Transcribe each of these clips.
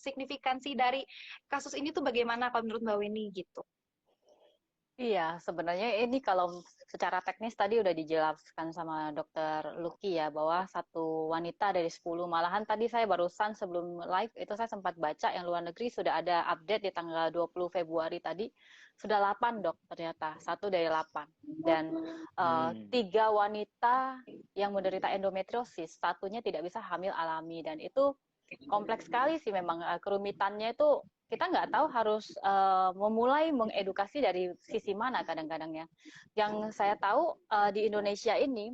signifikansi dari kasus ini tuh bagaimana kalau menurut Mbak Weni gitu? Iya, sebenarnya ini kalau secara teknis tadi udah dijelaskan sama dokter Lucky ya, bahwa satu wanita dari 10, malahan tadi saya barusan sebelum live itu saya sempat baca yang luar negeri sudah ada update di tanggal 20 Februari tadi, sudah 8 dok ternyata, satu dari 8. Dan Hmm. 3 wanita yang menderita endometriosis, satunya tidak bisa hamil alami, dan itu kompleks sekali sih memang kerumitannya itu kita nggak tahu harus memulai mengedukasi dari sisi mana kadang-kadang ya. Yang saya tahu di Indonesia ini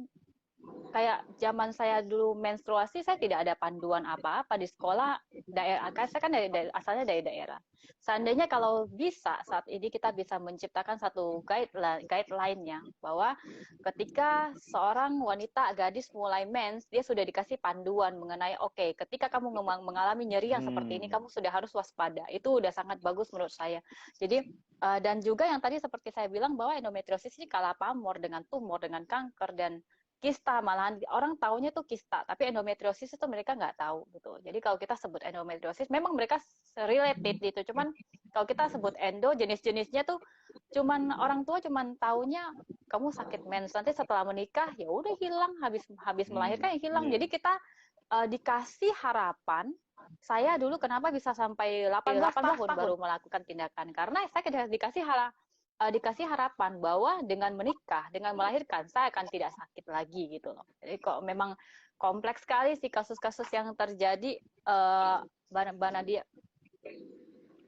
kayak zaman saya dulu menstruasi, saya tidak ada panduan apa-apa di sekolah. Daerah, saya kan asalnya dari daerah. Seandainya kalau bisa saat ini kita bisa menciptakan satu guideline-nya bahwa ketika seorang wanita gadis mulai mens, dia sudah dikasih panduan mengenai oke, ketika kamu mengalami nyeri yang seperti ini, Hmm. kamu sudah harus waspada. Itu udah sangat bagus menurut saya. Jadi dan juga yang tadi seperti saya bilang bahwa endometriosis ini kalah pamor dengan tumor, dengan kanker dan kista, malahan orang taunya tuh kista, tapi endometriosis itu mereka nggak tahu gitu. Jadi kalau kita sebut endometriosis, memang mereka related gitu. Cuman kalau kita sebut endo, jenis-jenisnya tuh cuman orang tua cuman taunya kamu sakit mens, nanti setelah menikah ya udah hilang, habis habis melahirkan ya hilang. Jadi Iya. kita dikasih harapan. Saya dulu kenapa bisa sampai 18 tahun baru melakukan tindakan, karena saya dikasih harapan bahwa dengan menikah, dengan melahirkan, saya akan tidak sakit lagi gitu loh. Jadi kok memang kompleks sekali sih kasus-kasus yang terjadi, Mbak Nadia.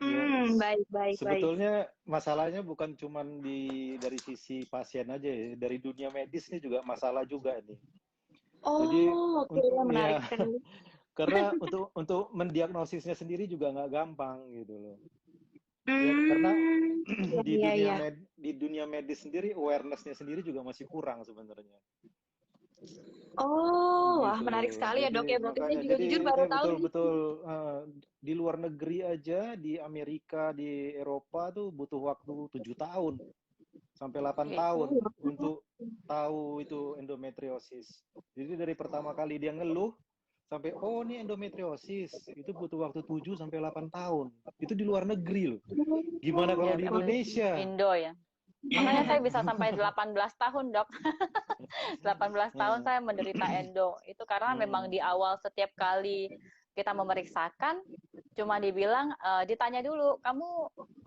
Ya, Baik, baik, baik. sebetulnya masalahnya bukan cuman dari sisi pasien aja ya, dari dunia medis nih juga masalah juga nih. Jadi, Oh, oke, menarik ya, sekali. karena untuk mendiagnosisnya sendiri juga nggak gampang gitu loh. Ya, karena Iya, di iya, dunia iya. di dunia medis sendiri awareness-nya sendiri juga masih kurang sebenarnya. Oh, wah Gitu. menarik sekali ya Jadi dok ya. Berarti saya makanya, juga jadi jujur ini baru tahu nih. betul-betul di luar negeri aja, di Amerika, di Eropa tuh butuh waktu 7 tahun sampai 8 tahun Gitu. untuk tahu itu endometriosis. Jadi dari pertama kali dia ngeluh sampai oh ini endometriosis itu butuh waktu 7 sampai 8 tahun. Itu di luar negeri loh. Gimana kalau Ya, di kalau Indonesia? Indo ya. Makanya saya bisa sampai 18 tahun, Dok. 18 tahun Nah, saya menderita endo. Itu karena memang di hmm, awal setiap kali kita memeriksakan, cuma dibilang, ditanya dulu, kamu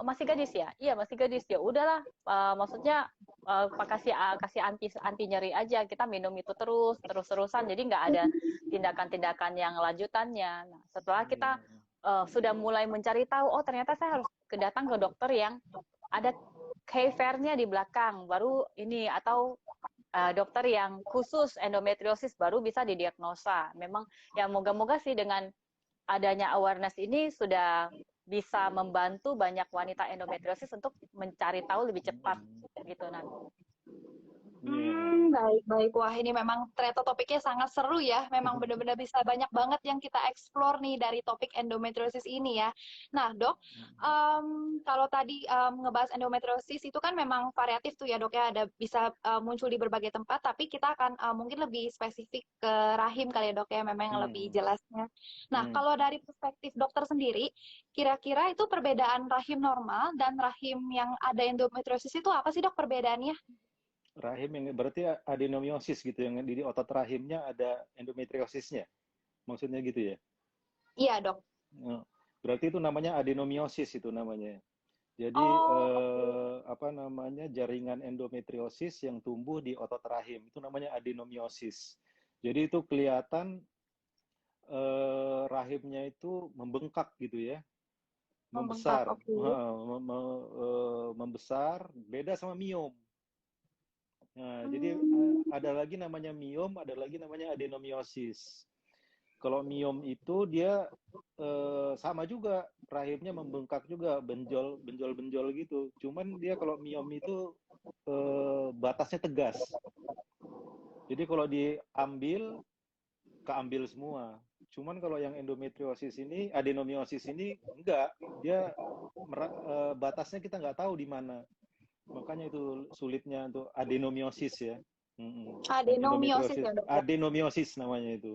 masih gadis ya? Iya, masih gadis. Ya udahlah, maksudnya kasih anti anti nyeri aja. Kita minum itu terus-terusan. Jadi nggak ada tindakan-tindakan yang lanjutannya. Nah, setelah kita iya. sudah mulai mencari tahu, oh ternyata saya harus datang ke dokter yang ada K-fair-nya di belakang, baru ini atau dokter yang khusus endometriosis baru bisa didiagnosa. Memang ya moga-moga sih dengan adanya awareness ini sudah bisa membantu banyak wanita endometriosis untuk mencari tahu lebih cepat Hmm, gitu Nan. iya. Baik, baik. Wah, ini memang ternyata topiknya sangat seru ya. Memang benar-benar bisa banyak banget yang kita explore nih dari topik endometriosis ini ya. Nah, dok, kalau tadi ngebahas endometriosis itu kan memang variatif tuh ya dok ya. Ada bisa muncul di berbagai tempat, tapi kita akan mungkin lebih spesifik ke rahim kali ya dok ya. Memang yang lebih Hmm, jelasnya. Nah, hmm. kalau dari perspektif dokter sendiri, kira-kira itu perbedaan rahim normal dan rahim yang ada endometriosis itu apa sih dok perbedaannya? Rahim yang berarti adenomiosis gitu yang di otot rahimnya ada endometriosisnya. Maksudnya gitu ya. Iya dok. Nah, berarti itu namanya adenomiosis itu namanya. Jadi Oh, oke. apa namanya jaringan endometriosis yang tumbuh di otot rahim itu namanya adenomiosis. Jadi itu kelihatan rahimnya itu membengkak gitu ya, Membengkak, membesar, oke. membesar, beda sama miom. Nah, jadi Hmm, ada lagi namanya miom, ada lagi namanya adenomiosis. Kalau miom itu dia sama juga, rahimnya membengkak juga, benjol-benjol gitu. Cuman dia kalau miom itu batasnya tegas. Jadi kalau diambil, keambil semua. Cuman kalau yang endometriosis ini, adenomiosis ini enggak, dia batasnya kita nggak tahu di mana. Makanya itu sulitnya untuk adenomiosis ya. Mm-mm. Yang adenomiosis endometriosis, ya dok ya. adenomiosis namanya itu.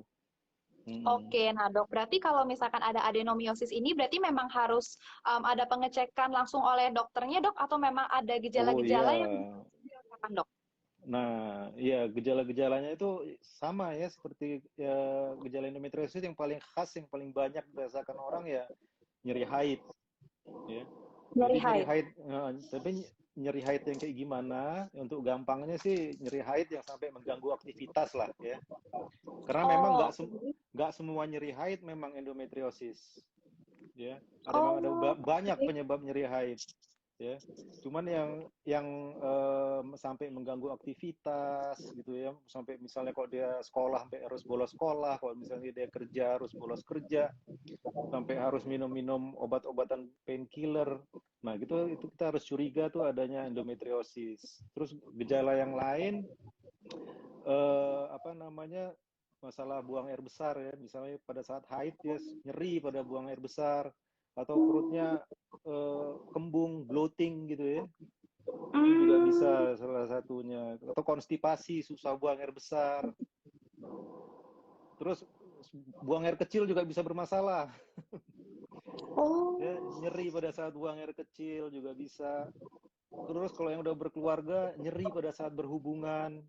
Mm-mm. Oke, nah dok, berarti kalau misalkan ada adenomiosis ini, berarti memang harus ada pengecekan langsung oleh dokternya dok, atau memang ada Oh iya. gejala-gejala yang dirasakan dok? Nah, iya gejala-gejalanya itu sama ya seperti ya, gejala endometriosis yang paling khas, yang paling banyak dirasakan orang ya nyeri haid, ya. Jadi Nyeri nyeri haid. haid, tapi nyeri haid yang kayak gimana? Untuk gampangnya sih nyeri haid yang sampai mengganggu aktivitas lah, ya. Karena memang Oh, nggak semua nyeri haid memang endometriosis, ya. Memang ada oh, banyak oke. penyebab nyeri haid, ya. Cuman yang sampai mengganggu aktivitas gitu ya, sampai misalnya kalau dia sekolah sampai harus bolos sekolah, kalau misalnya dia kerja harus bolos kerja, sampai harus minum-minum obat-obatan painkiller. Nah, itu kita harus curiga tuh adanya endometriosis. Terus gejala yang lain apa namanya? Masalah buang air besar ya, misalnya pada saat haid dia nyeri pada buang air besar atau perutnya kembung, bloating gitu ya. Itu juga Hmm. bisa salah satunya, atau konstipasi, susah buang air besar. Terus buang air kecil juga bisa bermasalah. Ya, Oh, nyeri pada saat buang air kecil juga bisa. Terus kalau yang udah berkeluarga, nyeri pada saat berhubungan,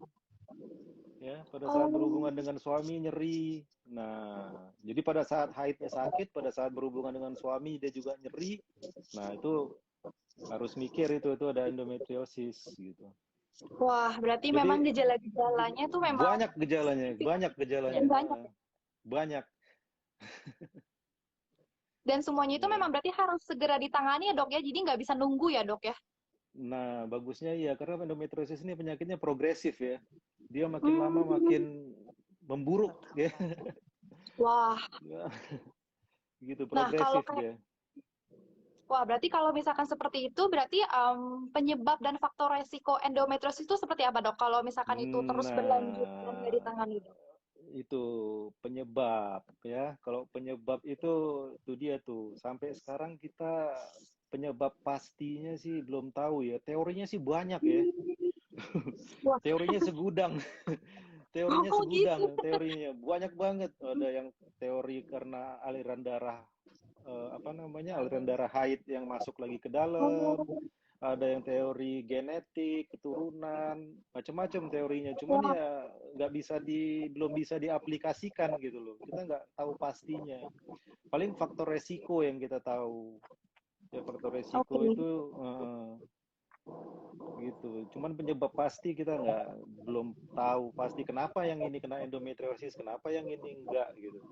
ya, pada saat oh, berhubungan dengan suami nyeri. Nah, jadi pada saat haidnya sakit, pada saat berhubungan dengan suami dia juga nyeri. Nah, itu harus mikir itu ada endometriosis gitu. wah, berarti memang Jadi gejala-gejalanya tuh memang banyak gejalanya, banyak Ya. gejalanya, banyak. banyak. Dan semuanya itu Ya. memang berarti harus segera ditangani ya dok ya, jadi nggak bisa nunggu ya dok ya. Nah, bagusnya iya karena endometriosis ini penyakitnya progresif ya. Dia makin lama Hmm. makin memburuk ya. Wah, Gitu nah kalau progresif kayak dia. wah, berarti kalau misalkan seperti itu, berarti penyebab dan faktor resiko endometriosis itu seperti apa, Dok? Kalau misalkan itu terus berlanjut dan nggak Nah, ditangani, Dok? itu penyebab ya. Kalau penyebab itu dia tuh. Sampai sekarang kita penyebab pastinya sih belum tahu ya. Teorinya sih banyak ya. Wah, Teorinya segudang. Teorinya oh gitu. segudang, teorinya banyak banget. Ada yang teori karena aliran darah apa namanya? Aliran darah haid yang masuk lagi ke dalam. Oh, Ada yang teori genetik, keturunan, macam-macam teorinya. Cuman wah, ya belum bisa diaplikasikan gitu loh. Kita nggak tahu pastinya. Paling faktor resiko yang kita tahu. Ya faktor resiko oke. itu gitu. Cuman penyebab pasti kita belum tahu pasti kenapa yang ini kena endometriosis, kenapa yang ini enggak gitu.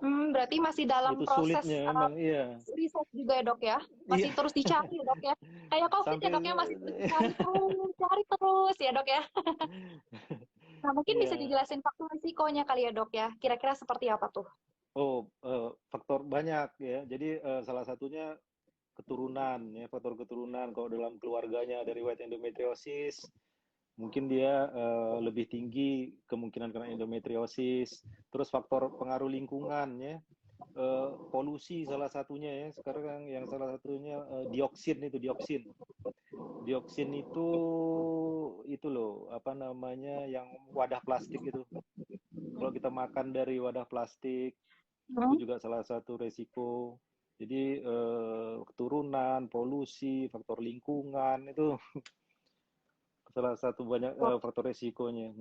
Berarti masih dalam Itu proses sulitnya emang iya. riset juga ya, Dok ya? Masih Iya, terus dicari ya, Dok ya? Kayak COVID ya, sampai Dok ya? Masih terus cari terus ya, Dok ya? Nah, mungkin bisa iya. dijelasin faktor risikonya kali ya, Dok ya? Kira-kira seperti apa tuh? Oh, faktor banyak ya. Jadi salah satunya keturunan ya, faktor keturunan. Kalau dalam keluarganya ada riwayat endometriosis, mungkin dia lebih tinggi kemungkinan kena endometriosis. Terus faktor pengaruh lingkungan ya, polusi salah satunya ya. Sekarang yang salah satunya dioksin. Dioksin itu loh apa namanya yang wadah plastik itu. Kalau kita makan dari wadah plastik itu Hmm? juga salah satu resiko. Jadi keturunan, polusi, faktor lingkungan itu salah satu banyak faktor resikonya.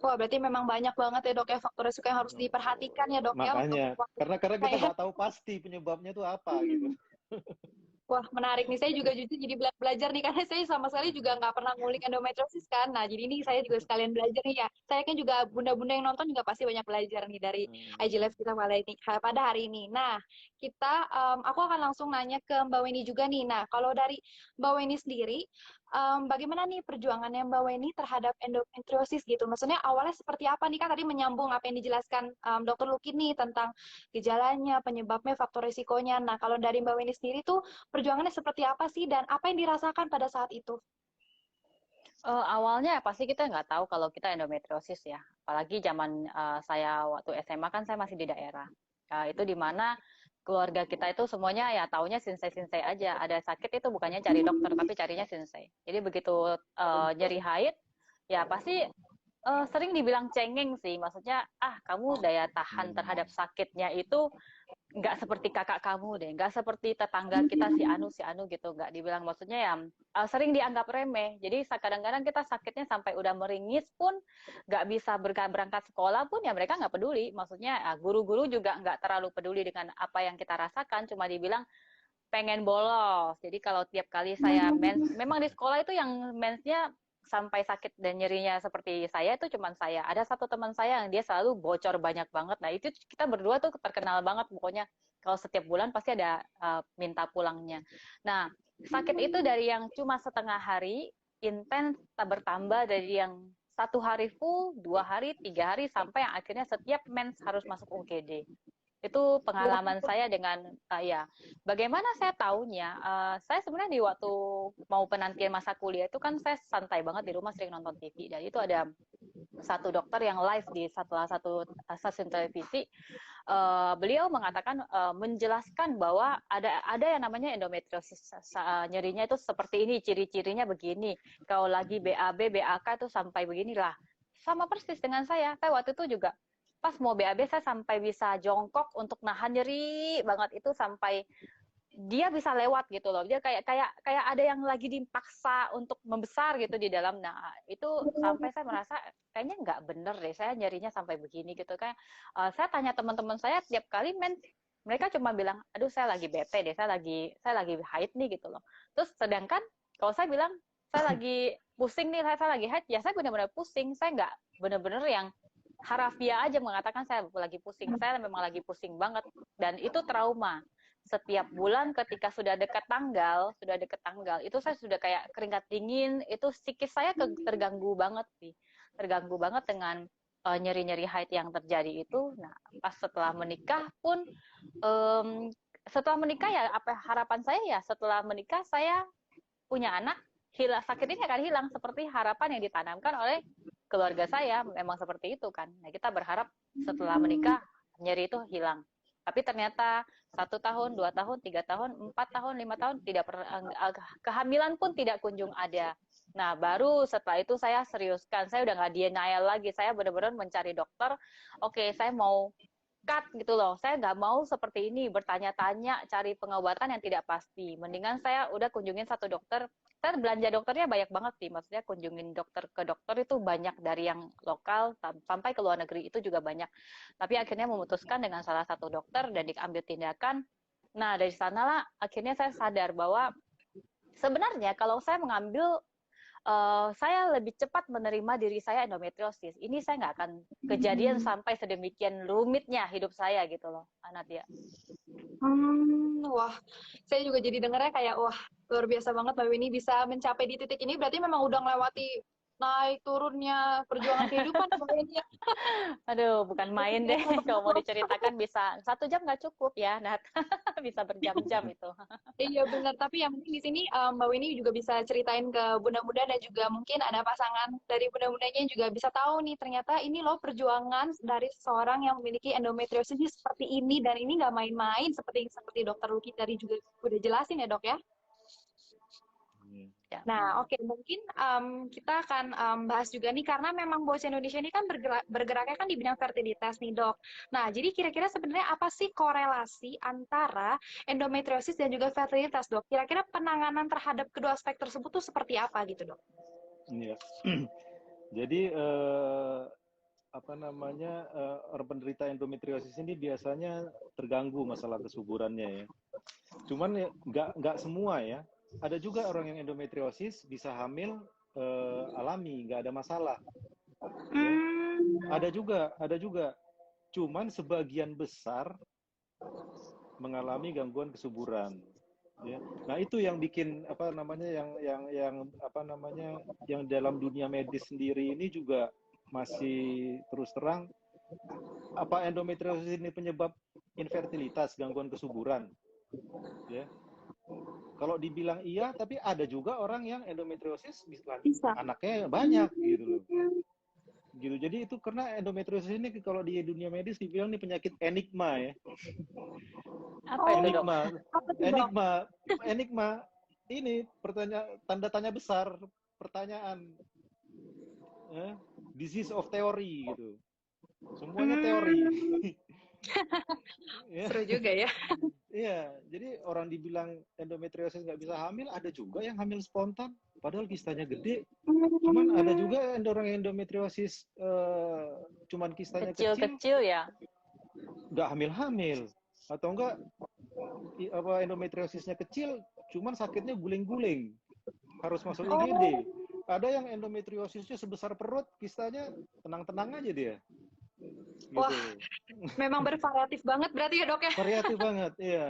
Wah, berarti memang banyak banget ya dok ya faktor resiko yang harus diperhatikan ya dok ya untuk Makanya, waktu karena kita kayak nggak tahu pasti penyebabnya itu apa gitu. wah, menarik nih. Saya juga jujur jadi belajar nih, karena saya sama sekali juga nggak pernah ngulik endometriosis kan. Nah, jadi ini saya juga sekalian belajar nih ya. Saya kan juga bunda-bunda yang nonton juga pasti banyak belajar nih dari IG Live kita pada hari ini. Nah, aku akan langsung nanya ke Mbak Weni juga nih. Nah, kalau dari Mbak Weni sendiri, bagaimana nih perjuangannya Mbak Weni terhadap endometriosis gitu? Maksudnya awalnya seperti apa nih? Kan tadi menyambung apa yang dijelaskan Dokter Luki nih tentang gejalanya, penyebabnya, faktor risikonya. Nah, kalau dari Mbak Weni sendiri tuh perjuangannya seperti apa sih dan apa yang dirasakan pada saat itu? Awalnya pasti kita nggak tahu kalau kita endometriosis ya. Apalagi zaman saya waktu SMA kan saya masih di daerah. Itu di mana keluarga kita itu semuanya ya taunya sinsai-sinsai aja. Ada sakit itu bukannya cari dokter tapi carinya sinsai. Jadi begitu nyeri haid ya pasti sering dibilang cengeng sih, maksudnya kamu daya tahan terhadap sakitnya itu nggak seperti kakak kamu deh, nggak seperti tetangga kita si Anu gitu, nggak dibilang, maksudnya ya sering dianggap remeh. Jadi kadang-kadang kita sakitnya sampai udah meringis pun nggak bisa berangkat sekolah pun ya mereka nggak peduli, maksudnya guru-guru juga nggak terlalu peduli dengan apa yang kita rasakan, cuma dibilang pengen bolos. Jadi kalau tiap kali saya mens, memang di sekolah itu yang mensnya sampai sakit dan nyerinya seperti saya itu cuman saya. Ada satu teman saya yang dia selalu bocor banyak banget. Nah itu kita berdua tuh terkenal banget pokoknya. Kalau setiap bulan pasti ada minta pulangnya. Nah sakit itu dari yang cuma setengah hari intens bertambah dari yang 1 hari full, 2 hari, 3 hari, sampai yang akhirnya setiap mens harus masuk UGD. Itu pengalaman saya dengan ya. Bagaimana saya taunya? Saya sebenarnya di waktu mau penantian masa kuliah itu kan saya santai banget di rumah, sering nonton TV. Dan itu ada satu dokter yang live di salah satu stasiun televisi. Beliau mengatakan, menjelaskan bahwa ada yang namanya endometriosis. Nyerinya itu seperti ini, ciri-cirinya begini. Kalau lagi BAB, BAK itu sampai beginilah. Sama persis dengan saya. Saya waktu itu juga pas mau BAB saya sampai bisa jongkok untuk nahan nyeri banget itu, sampai dia bisa lewat gitu loh. Dia kayak ada yang lagi dipaksa untuk membesar gitu di dalam. Nah, itu sampai saya merasa kayaknya nggak bener deh, saya nyerinya sampai begini gitu. Kayak saya tanya teman-teman saya tiap kali mens, mereka cuma bilang, aduh saya lagi bete deh, saya lagi haid nih gitu loh. Terus sedangkan kalau saya bilang saya lagi pusing nih, saya lagi haid, ya saya benar-benar pusing. Saya nggak benar-benar yang harafiah aja mengatakan saya lagi pusing. Saya memang lagi pusing banget, dan itu trauma. Setiap bulan ketika sudah dekat tanggal itu saya sudah kayak keringat dingin. Itu psikis saya terganggu banget sih, terganggu banget dengan nyeri-nyeri haid yang terjadi itu. Nah pas setelah menikah pun, setelah menikah ya apa harapan saya, ya setelah menikah saya punya anak, sakit ini akan hilang seperti harapan yang ditanamkan oleh keluarga saya. Memang seperti itu kan. Nah kita berharap setelah menikah nyeri itu hilang, tapi ternyata 1 tahun, 2 tahun, 3 tahun, 4 tahun, 5 tahun tidak kehamilan pun tidak kunjung ada. Nah baru setelah itu saya seriuskan, saya udah nggak denial lagi, saya benar-benar mencari dokter. Oke, saya mau cut gitu loh, saya nggak mau seperti ini bertanya-tanya cari pengobatan yang tidak pasti. Mendingan saya udah kunjungin satu dokter. Saya belanja dokternya banyak banget sih, maksudnya kunjungin dokter ke dokter itu banyak, dari yang lokal sampai ke luar negeri itu juga banyak. Tapi akhirnya memutuskan dengan salah satu dokter dan diambil tindakan. Nah dari sanalah akhirnya saya sadar bahwa sebenarnya kalau saya mengambil, saya lebih cepat menerima diri saya endometriosis. Ini saya nggak akan kejadian sampai sedemikian rumitnya hidup saya gitu loh, Nadia. Wah, saya juga jadi dengarnya kayak wah luar biasa banget Mbak Winnie bisa mencapai di titik ini. Berarti memang udah melewati naik turunnya perjuangan kehidupan Mbak Winnie. Aduh, bukan main deh. Kalau mau diceritakan bisa 1 jam nggak cukup ya, Nat. Bisa berjam-jam itu. Iya benar, tapi yang penting di sini Mbak Winnie juga bisa ceritain ke bunda-bunda dan juga mungkin ada pasangan dari bunda-bundanya yang juga bisa tahu nih ternyata ini loh perjuangan dari seseorang yang memiliki endometriosis ini seperti ini, dan ini nggak main-main seperti dokter Luki tadi juga udah jelasin ya dok ya. Ya. Nah, oke, mungkin kita akan bahas juga nih karena memang Boys Indonesia ini kan bergeraknya kan di bidang fertilitas nih, Dok. Nah, jadi kira-kira sebenarnya apa sih korelasi antara endometriosis dan juga fertilitas, Dok? Kira-kira penanganan terhadap kedua aspek tersebut tuh seperti apa gitu, Dok? Iya. Jadi apa namanya, orang penderita endometriosis ini biasanya terganggu masalah kesuburannya ya. Cuman ya, nggak semua ya. Ada juga orang yang endometriosis bisa hamil alami, nggak ada masalah. Ya. Ada juga. Cuman sebagian besar mengalami gangguan kesuburan. Ya. Nah itu yang bikin apa namanya, yang apa namanya, yang dalam dunia medis sendiri ini juga masih terus terang, apa endometriosis ini penyebab infertilitas, gangguan kesuburan, ya. Kalau dibilang iya, tapi ada juga orang yang endometriosis Bisa. anaknya banyak gitu loh. Gitu. Jadi itu karena endometriosis ini kalau di dunia medis dibilang ini penyakit enigma ya. Apa itu, Dok? Enigma ini tanda tanya besar, pertanyaan. disease of theory gitu. Semuanya teori. Ya. Seru juga ya. Iya, jadi orang dibilang endometriosis nggak bisa hamil, ada juga yang hamil spontan, padahal kistanya gede. Cuman ada juga orang endometriosis cuman kistanya kecil, Kecil-kecil ya. nggak hamil-hamil. Atau enggak endometriosisnya kecil, cuman sakitnya guling-guling, harus masuk IGD. Ada yang endometriosisnya sebesar perut, kistanya tenang-tenang aja dia. Gitu. Wah, memang bervariatif banget berarti ya dok ya? Variatif banget, iya.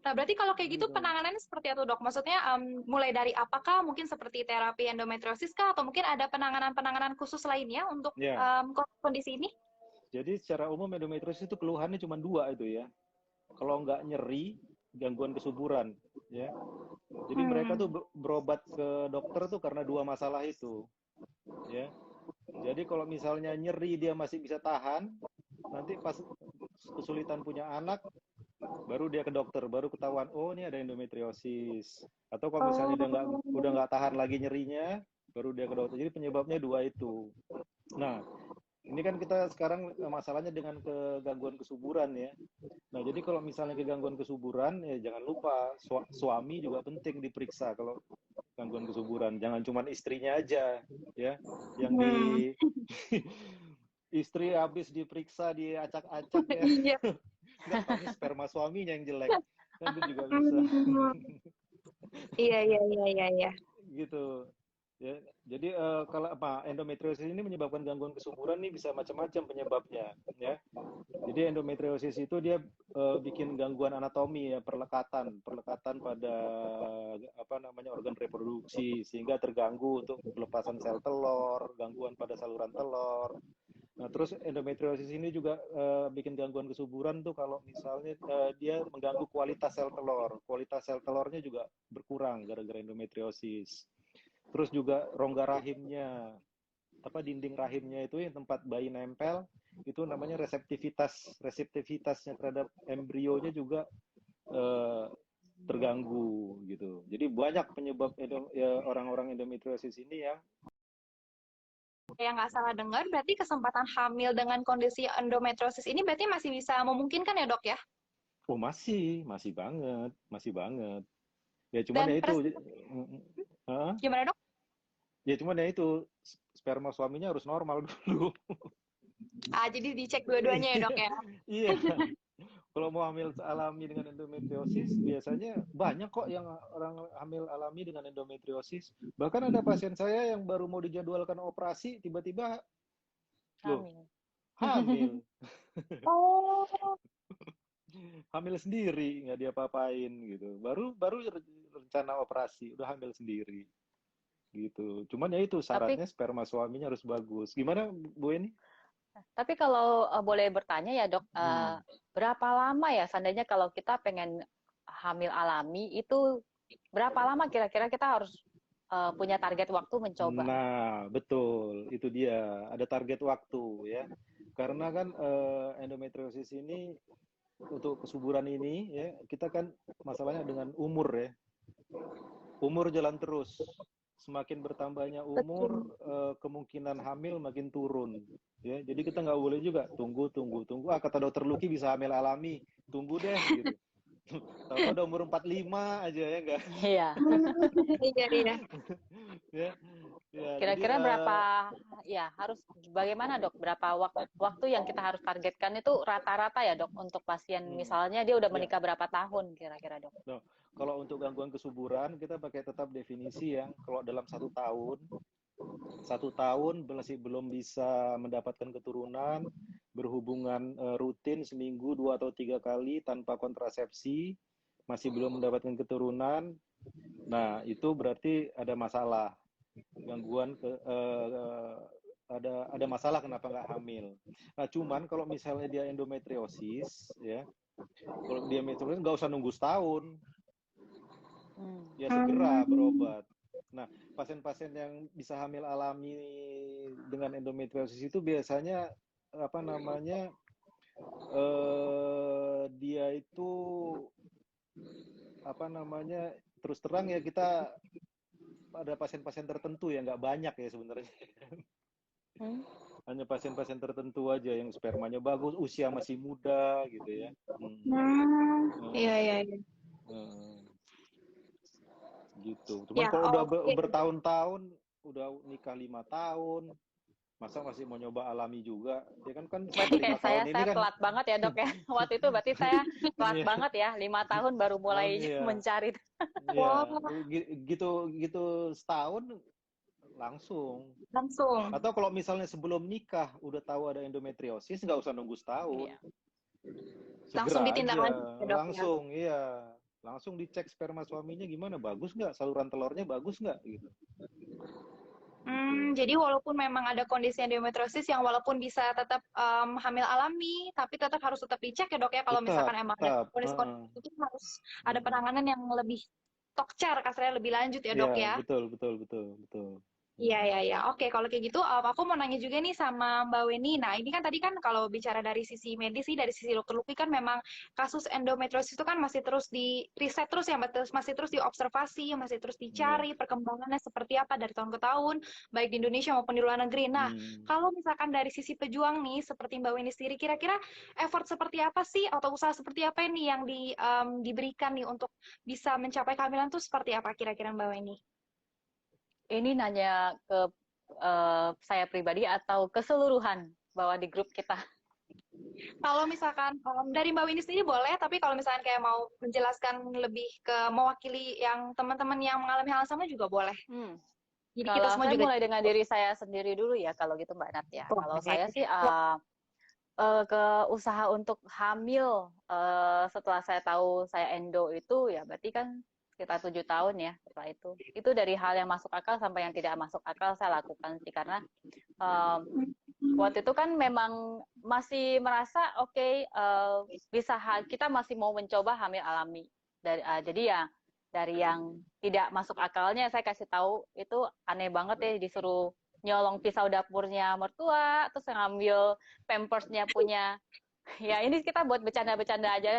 Nah, berarti kalau kayak gitu penanganannya seperti apa dok? Maksudnya mulai dari apakah mungkin seperti terapi endometriosis kah? Atau mungkin ada penanganan-penanganan khusus lainnya untuk Ya. kondisi ini? Jadi secara umum endometriosis itu keluhannya cuma dua itu ya. Kalau nggak nyeri, gangguan kesuburan. Ya. Jadi mereka tuh berobat ke dokter tuh karena dua masalah itu. Ya. Jadi kalau misalnya nyeri dia masih bisa tahan, nanti pas kesulitan punya anak, baru dia ke dokter, baru ketahuan, oh ini ada endometriosis. Atau kalau misalnya dia udah nggak tahan lagi nyerinya, baru dia ke dokter. Jadi penyebabnya dua itu. Nah, ini kan kita sekarang masalahnya dengan kegangguan kesuburan ya. Nah, jadi kalau misalnya kegangguan kesuburan, ya jangan lupa suami juga penting diperiksa kalau gangguan kesuburan. Jangan cuma istrinya aja ya yang istri habis diperiksa, diacak-acak ya. Nggak tahu sperma suaminya yang jelek. Kan itu juga bisa. Iya. Gitu. Ya, jadi kalau endometriosis ini menyebabkan gangguan kesuburan nih bisa macam-macam penyebabnya ya. Jadi endometriosis itu dia bikin gangguan anatomi ya, perlekatan pada organ reproduksi sehingga terganggu untuk pelepasan sel telur, gangguan pada saluran telur. Nah, terus endometriosis ini juga bikin gangguan kesuburan tuh kalau misalnya dia mengganggu kualitas sel telur. Kualitas sel telurnya juga berkurang gara-gara endometriosis. Terus juga rongga rahimnya, dinding rahimnya itu yang tempat bayi nempel, itu namanya reseptivitasnya terhadap embrionya juga terganggu gitu. Jadi banyak penyebab orang-orang endometriosis ini yang nggak salah dengar, berarti kesempatan hamil dengan kondisi endometriosis ini berarti masih bisa memungkinkan ya dok ya? oh masih banget. Ya cuman ya itu gimana dok? Ya cuman ya itu sperma suaminya harus normal dulu. Jadi dicek dua-duanya ya dok ya? Iya. Kalau mau hamil alami dengan endometriosis, biasanya banyak kok yang orang hamil alami dengan endometriosis. Bahkan ada pasien saya yang baru mau dijadwalkan operasi, tiba-tiba hamil. Oh. Hamil sendiri, nggak diapa-apain gitu. Baru rencana operasi, udah hamil sendiri. Gitu. Cuman ya itu syaratnya sperma suaminya harus bagus. Gimana Bu Eni? Tapi kalau boleh bertanya ya dok, berapa lama ya seandainya kalau kita pengen hamil alami itu berapa lama kira-kira kita harus punya target waktu mencoba? Nah, betul. Itu dia. Ada target waktu ya. Karena kan endometriosis ini untuk kesuburan ini ya, kita kan masalahnya dengan umur ya. Umur jalan terus. Semakin bertambahnya umur, kemungkinan hamil makin turun. Ya, jadi kita nggak boleh juga tunggu. Kata dokter Lucky bisa hamil alami, tunggu deh gitu. Tahu udah umur 45 aja ya enggak? Iya. Iya. Ya, Kira-kira berapa ya harus bagaimana dok? Berapa waktu yang kita harus targetkan itu rata-rata ya dok untuk pasien misalnya dia udah menikah berapa tahun kira-kira dok? No, kalau untuk gangguan kesuburan kita pakai tetap definisi yang kalau dalam 1 tahun masih belum bisa mendapatkan keturunan, berhubungan rutin seminggu 2 atau 3 kali tanpa kontrasepsi, masih belum mendapatkan keturunan, nah itu berarti ada masalah. Gangguan ada masalah kenapa nggak hamil. Nah, cuman kalau misalnya dia endometriosis ya, kalau dia endometriosis nggak usah nunggu setahun, ya segera berobat. Nah, pasien-pasien yang bisa hamil alami dengan endometriosis itu biasanya dia itu terus terang ya kita ada pasien-pasien tertentu ya nggak banyak ya sebenarnya Hmm. Hanya pasien-pasien tertentu aja yang spermanya bagus, usia masih muda gitu ya. Iya, Hmm. iya, iya. Hmm. Gitu. Cuman Ya, kalau udah oke. bertahun-tahun, udah nikah 5 tahun, masa masih mau nyoba alami juga? Ya kan selama 5 tahun ini Saya kan, telat banget ya dok ya. Waktu itu berarti saya telat iya, banget ya, 5 tahun baru mulai iya, mencari. iya, Wah, gitu gitu setahun langsung. langsung. Atau kalau misalnya sebelum nikah udah tahu ada endometriosis, nggak usah nunggu setahun, Iya. Langsung segera ditindaklanjuti aja, ya, dok ya. langsung, iya, langsung dicek sperma suaminya gimana, bagus nggak, saluran telurnya bagus nggak, gitu. Gitu. Jadi walaupun memang ada kondisi endometriosis yang walaupun bisa tetap hamil alami, tapi harus tetap dicek ya dok ya kalau Tetap, misalkan emang ada tetap. kondisi-kondisi itu harus ada Hmm. penanganan yang lebih tokcer, kasarnya lebih lanjut ya Iya, dok ya. betul, betul, betul, betul. Iya, iya, iya. Oke, kalau kayak gitu, aku mau nanya juga nih sama Mbak Weni. Nah, ini kan tadi kan kalau bicara dari sisi medis sih, dari sisi dokter Luki kan memang kasus endometriosis itu kan masih terus di riset terus ya, Mbak. Masih terus diobservasi, masih terus Iya. dicari perkembangannya seperti apa dari tahun ke tahun, baik di Indonesia maupun di luar negeri. Nah, Hmm. kalau misalkan dari sisi pejuang nih, seperti Mbak Weni sendiri, kira-kira effort seperti apa sih, atau usaha seperti apa nih yang diberikan nih untuk bisa mencapai kehamilan tuh seperti apa kira-kira Mbak Weni? Ini nanya ke saya pribadi atau keseluruhan bahwa di grup kita. Kalau misalkan dari Mbak Winnie sendiri boleh, tapi kalau misalkan kayak mau menjelaskan lebih ke mewakili yang teman-teman yang mengalami hal yang sama juga boleh. Hmm. Jadi kita Kalau semua saya juga. mulai dengan diri saya sendiri dulu ya, kalau gitu Mbak Nat ya. Kalau Boleh. saya sih ke usaha untuk hamil setelah saya tahu saya endo itu ya berarti kan sekitar 7 tahun ya setelah itu dari hal yang masuk akal sampai yang tidak masuk akal saya lakukan sih karena um, waktu itu kan memang masih merasa oke, kita masih mau mencoba hamil alami jadi ya dari yang tidak masuk akalnya saya kasih tahu itu aneh banget ya disuruh nyolong pisau dapurnya mertua terus ngambil pampersnya punya ya ini kita buat bercanda-bercanda aja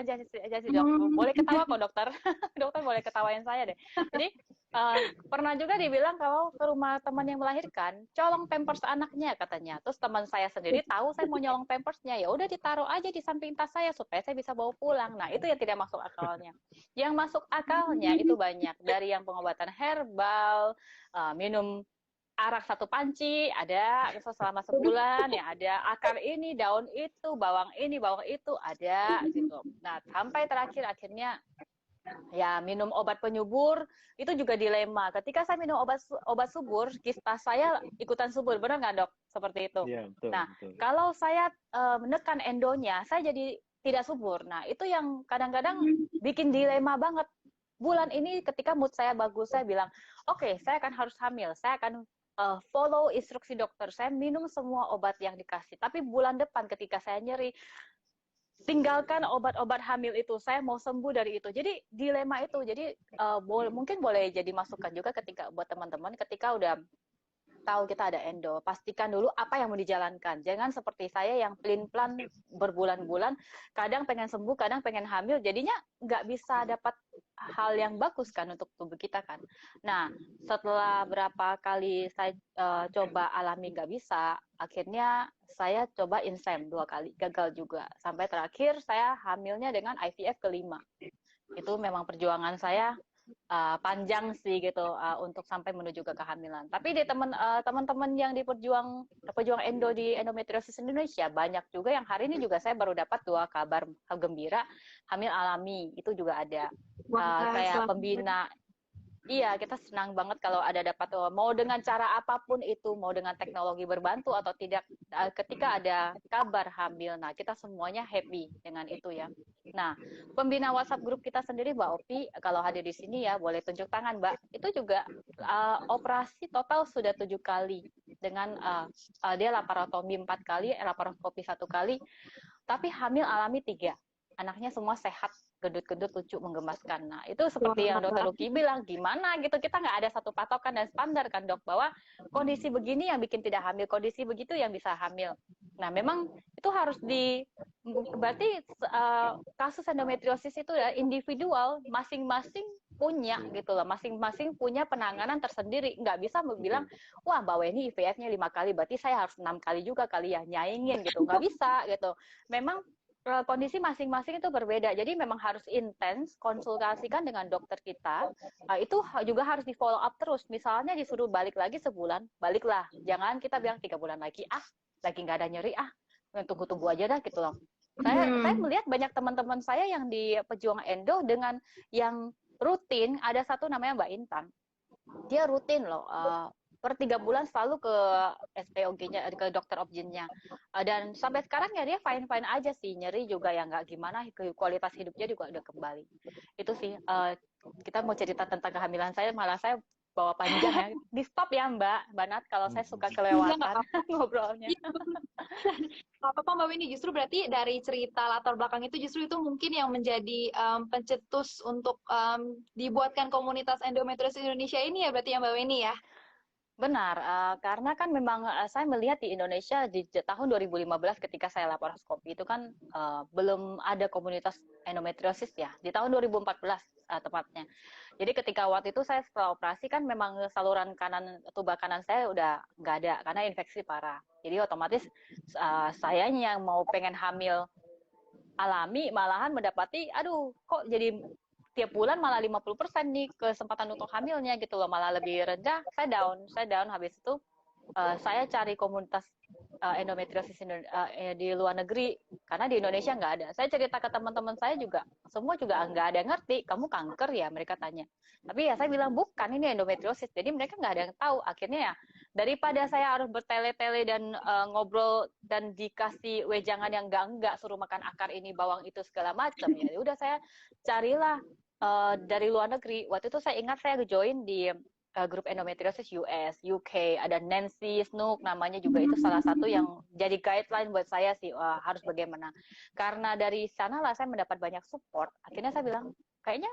sih dok boleh ketawa kok dokter dokter boleh ketawain saya deh jadi pernah juga dibilang kalau ke rumah teman yang melahirkan colong pampers anaknya katanya terus teman saya sendiri tahu saya mau nyolong pampersnya ya udah ditaruh aja di samping tas saya supaya saya bisa bawa pulang nah itu yang tidak masuk akalnya yang masuk akalnya itu banyak dari yang pengobatan herbal minum arak 1 panci ada selama sebulan ya ada akar ini daun itu bawang ini bawang itu ada gitu nah sampai terakhir akhirnya ya minum obat penyubur itu juga dilema ketika saya minum obat subur kista saya ikutan subur benar nggak dok seperti itu Iya, betul, nah betul. kalau saya menekan endonya saya jadi tidak subur nah itu yang kadang-kadang bikin dilema banget bulan ini ketika mood saya bagus saya bilang oke, saya akan harus hamil saya akan follow instruksi dokter saya minum semua obat yang dikasih tapi bulan depan ketika saya nyeri tinggalkan obat-obat hamil itu saya mau sembuh dari itu jadi dilema itu jadi mungkin boleh jadi masukan juga ketika buat teman-teman ketika udah tahu kita ada endo pastikan dulu apa yang mau dijalankan jangan seperti saya yang plan berbulan-bulan kadang pengen sembuh kadang pengen hamil jadinya nggak bisa dapat hal yang bagus kan untuk tubuh kita kan nah setelah berapa kali saya coba alami nggak bisa akhirnya saya coba insem 2 kali gagal juga sampai terakhir saya hamilnya dengan IVF kelima itu memang perjuangan saya panjang sih gitu untuk sampai menuju ke kehamilan. Tapi di teman-teman yang di pejuang endo di endometriosis Indonesia banyak juga yang hari ini juga saya baru dapat 2 kabar gembira hamil alami itu juga ada kayak pembina. Iya, kita senang banget kalau ada dapat mau dengan cara apapun itu, mau dengan teknologi berbantu atau tidak, ketika ada kabar hamil. Nah, kita semuanya happy dengan itu ya. Nah, pembina WhatsApp grup kita sendiri, Mbak Opi, kalau hadir di sini ya, boleh tunjuk tangan, Mbak. Itu juga operasi total sudah 7 kali dengan dia laparotomi 4 kali, laparoskopi 1 kali, tapi hamil alami 3. Anaknya semua sehat gedut-gedut lucu menggemaskan. Nah itu seperti yang dokter Luki bilang gimana gitu kita nggak ada satu patokan dan standar kan dok bahwa kondisi begini yang bikin tidak hamil kondisi begitu yang bisa hamil. Nah memang itu harus berarti kasus endometriosis itu ya individual masing-masing punya gitu loh, masing-masing punya penanganan tersendiri. Nggak bisa bilang, wah Mbak Weni IVF-nya 5 kali, berarti saya harus 6 kali juga kali ya, nyaingin gitu. Nggak bisa gitu. Memang kondisi masing-masing itu berbeda. Jadi memang harus intens konsultasikan dengan dokter kita. Itu juga harus di follow up terus. Misalnya disuruh balik lagi sebulan, baliklah. Jangan kita bilang 3 bulan lagi, lagi nggak ada nyeri, tunggu-tunggu aja dah gitu loh. Saya melihat banyak teman-teman saya yang di pejuang endo dengan yang rutin. Ada satu namanya Mbak Intan, dia rutin loh, per 3 bulan selalu ke SPOG-nya, ke dokter objinnya, dan sampai sekarang ya dia fine-fine aja sih, nyeri juga ya nggak gimana, kualitas hidupnya juga udah kembali. Itu sih, kita mau cerita tentang kehamilan saya, malah saya bawa panjang ya. Di stop ya Mbak Nat, kalau saya suka kelewatan ngobrolnya. Nggak apa-apa Mbak Winnie, justru berarti dari cerita latar belakang itu justru itu mungkin yang menjadi pencetus untuk dibuatkan komunitas endometriosis Indonesia ini ya berarti ya Mbak Winnie ya? Benar, karena kan memang saya melihat di Indonesia di tahun 2015 ketika saya laparoskopi itu kan belum ada komunitas endometriosis ya, di tahun 2014 tepatnya. Jadi ketika waktu itu saya setelah operasi kan memang saluran kanan, tuba kanan saya udah nggak ada karena infeksi parah. Jadi otomatis sayanya yang mau pengen hamil alami malahan mendapati, aduh kok jadi tiap bulan malah 50% nih kesempatan untuk hamilnya gitu loh, malah lebih rendah. Saya down habis itu saya cari komunitas endometriosis di luar negeri karena di Indonesia nggak ada. Saya cerita ke teman-teman saya juga, semua juga nggak ada yang ngerti. Kamu kanker ya, mereka tanya. Tapi ya saya bilang bukan, ini endometriosis. Jadi mereka nggak ada yang tahu. Akhirnya ya daripada saya harus bertele-tele dan ngobrol dan dikasih wejangan yang enggak suruh makan akar ini bawang itu segala macam, ya udah saya carilah dari luar negeri. Waktu itu saya ingat saya join di grup endometriosis US, UK, ada Nancy Snook namanya juga, itu salah satu yang jadi guideline buat saya sih, harus bagaimana. Karena dari sanalah saya mendapat banyak support. Akhirnya saya bilang, kayaknya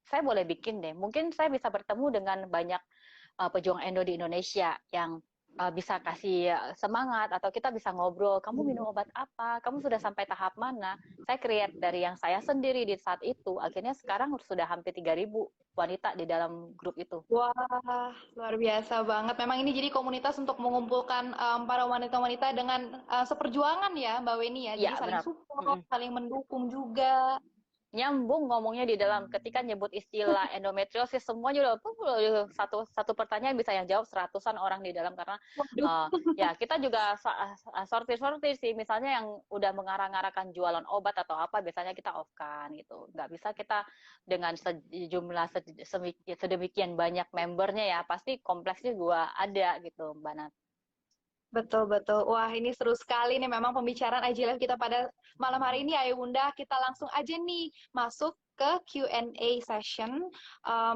saya boleh bikin deh. Mungkin saya bisa bertemu dengan banyak pejuang endo di Indonesia yang bisa kasih semangat, atau kita bisa ngobrol, kamu minum obat apa, kamu sudah sampai tahap mana. Saya create dari yang saya sendiri di saat itu, akhirnya sekarang sudah hampir 3.000 wanita di dalam grup itu. Wah, luar biasa banget. Memang ini jadi komunitas untuk mengumpulkan para wanita-wanita dengan seperjuangan ya Mbak Weni ya. Jadi Ya, saling benar. support, saling mendukung juga. Nyambung ngomongnya di dalam, ketika nyebut istilah endometriosis semuanya udah satu pertanyaan bisa yang jawab 100-an orang di dalam, karena ya kita juga sortir sih, misalnya yang udah mengarang-arahkan jualan obat atau apa biasanya kita off kan gitu, nggak bisa kita dengan sejumlah sedemikian banyak membernya ya, pasti kompleksnya juga ada gitu Mbak Nat. Betul, betul. Wah, ini seru sekali nih memang pembicaraan IG Live kita pada malam hari ini. Ayo Bunda, kita langsung aja nih masuk ke Q&A session.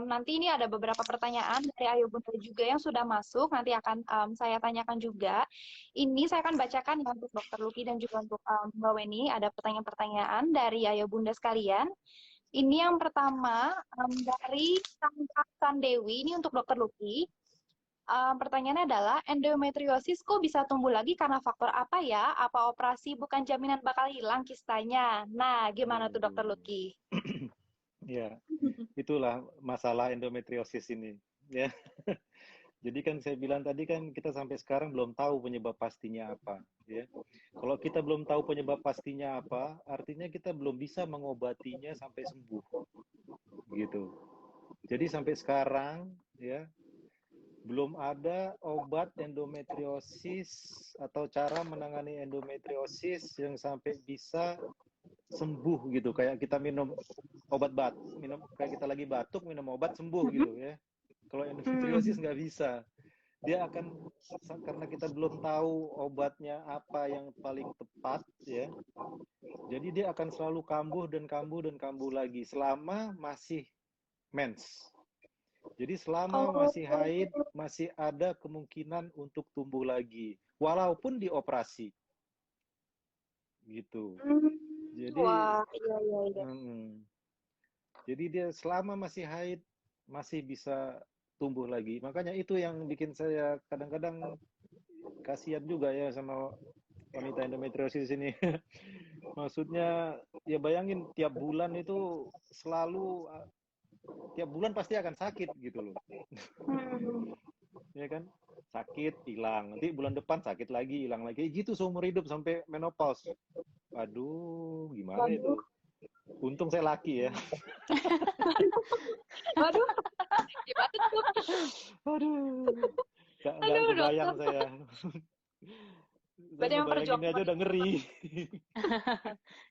Nanti ini ada beberapa pertanyaan dari Ayo Bunda juga yang sudah masuk. Nanti akan saya tanyakan juga. Ini saya akan bacakan ya untuk Dr. Luki dan juga untuk Mbak Weni. Ada pertanyaan-pertanyaan dari Ayo Bunda sekalian. Ini yang pertama dari Sang Dewi. Ini untuk Dr. Luki. Pertanyaannya adalah, endometriosis kok bisa tumbuh lagi karena faktor apa ya? Apa operasi bukan jaminan bakal hilang kistanya? Nah, gimana tuh Dokter Luki? Ya, itulah masalah endometriosis ini. Ya, jadi kan saya bilang tadi kan kita sampai sekarang belum tahu penyebab pastinya apa. Ya, kalau kita belum tahu penyebab pastinya apa, artinya kita belum bisa mengobatinya sampai sembuh, gitu. Jadi sampai sekarang, ya, belum ada obat endometriosis atau cara menangani endometriosis yang sampai bisa sembuh gitu, kayak kita minum obat kayak kita lagi batuk minum obat sembuh gitu ya. Kalau endometriosis nggak bisa, dia akan, karena kita belum tahu obatnya apa yang paling tepat ya, jadi dia akan selalu kambuh dan kambuh dan kambuh lagi selama masih mens. Jadi selama masih haid, masih ada kemungkinan untuk tumbuh lagi, walaupun dioperasi. Gitu. Jadi, wah, iya. Jadi dia selama masih haid, masih bisa tumbuh lagi. Makanya itu yang bikin saya kadang-kadang kasihan juga ya sama wanita endometriosis ini. Maksudnya, ya bayangin tiap bulan itu selalu tiap bulan pasti akan sakit gitu loh. Ya kan? Sakit, hilang. Nanti bulan depan sakit lagi, hilang lagi. Gitu seumur hidup sampai menopause. Aduh, gimana Waduh, itu? Untung saya laki ya. waduh, gimana tuh? Aduh, nggak Aduh, kebayang dokter. saya. Saya Berarti memang ngebayangin perjuangan aja udah ngeri.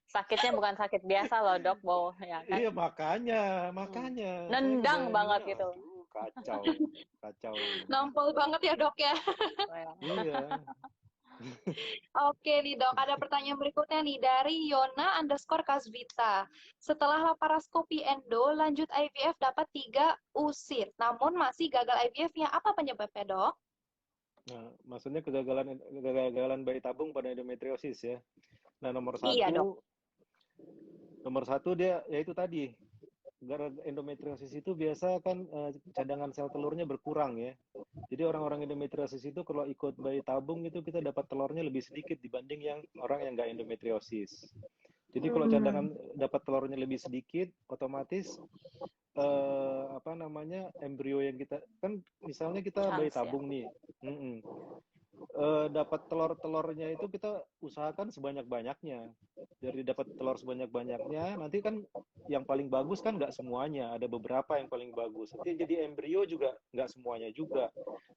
Sakitnya bukan sakit biasa loh, Dok, Bo, ya kan? Iya, makanya, Hmm. makanya. Saya Nendang banget ngebayanginnya, gitu. aduh, kacau, kacau. nampol banget ya dok ya. Iya. Oke nih dok, ada pertanyaan berikutnya nih dari Yona_Kasvita. Setelah laparoskopi endo, lanjut IVF dapat 3 usir, namun masih gagal IVF-nya. Apa penyebabnya dok? Nah, maksudnya kegagalan bayi tabung pada endometriosis ya. Nah, Iya, Dok. nomor satu dia yaitu tadi, gara endometriosis itu biasa kan cadangan sel telurnya berkurang ya. Jadi orang-orang endometriosis itu kalau ikut bayi tabung itu kita dapat telurnya lebih sedikit dibanding yang orang yang nggak endometriosis. Jadi kalau cadangan dapat telurnya lebih sedikit, otomatis apa namanya, embrio yang kita kan misalnya kita bayi Chance ya. tabung nih, dapat telurnya itu kita usahakan sebanyak-banyaknya. Dari dapat telur sebanyak-banyaknya, nanti kan yang paling bagus kan nggak semuanya, ada beberapa yang paling bagus. Nanti jadi embrio juga nggak semuanya juga.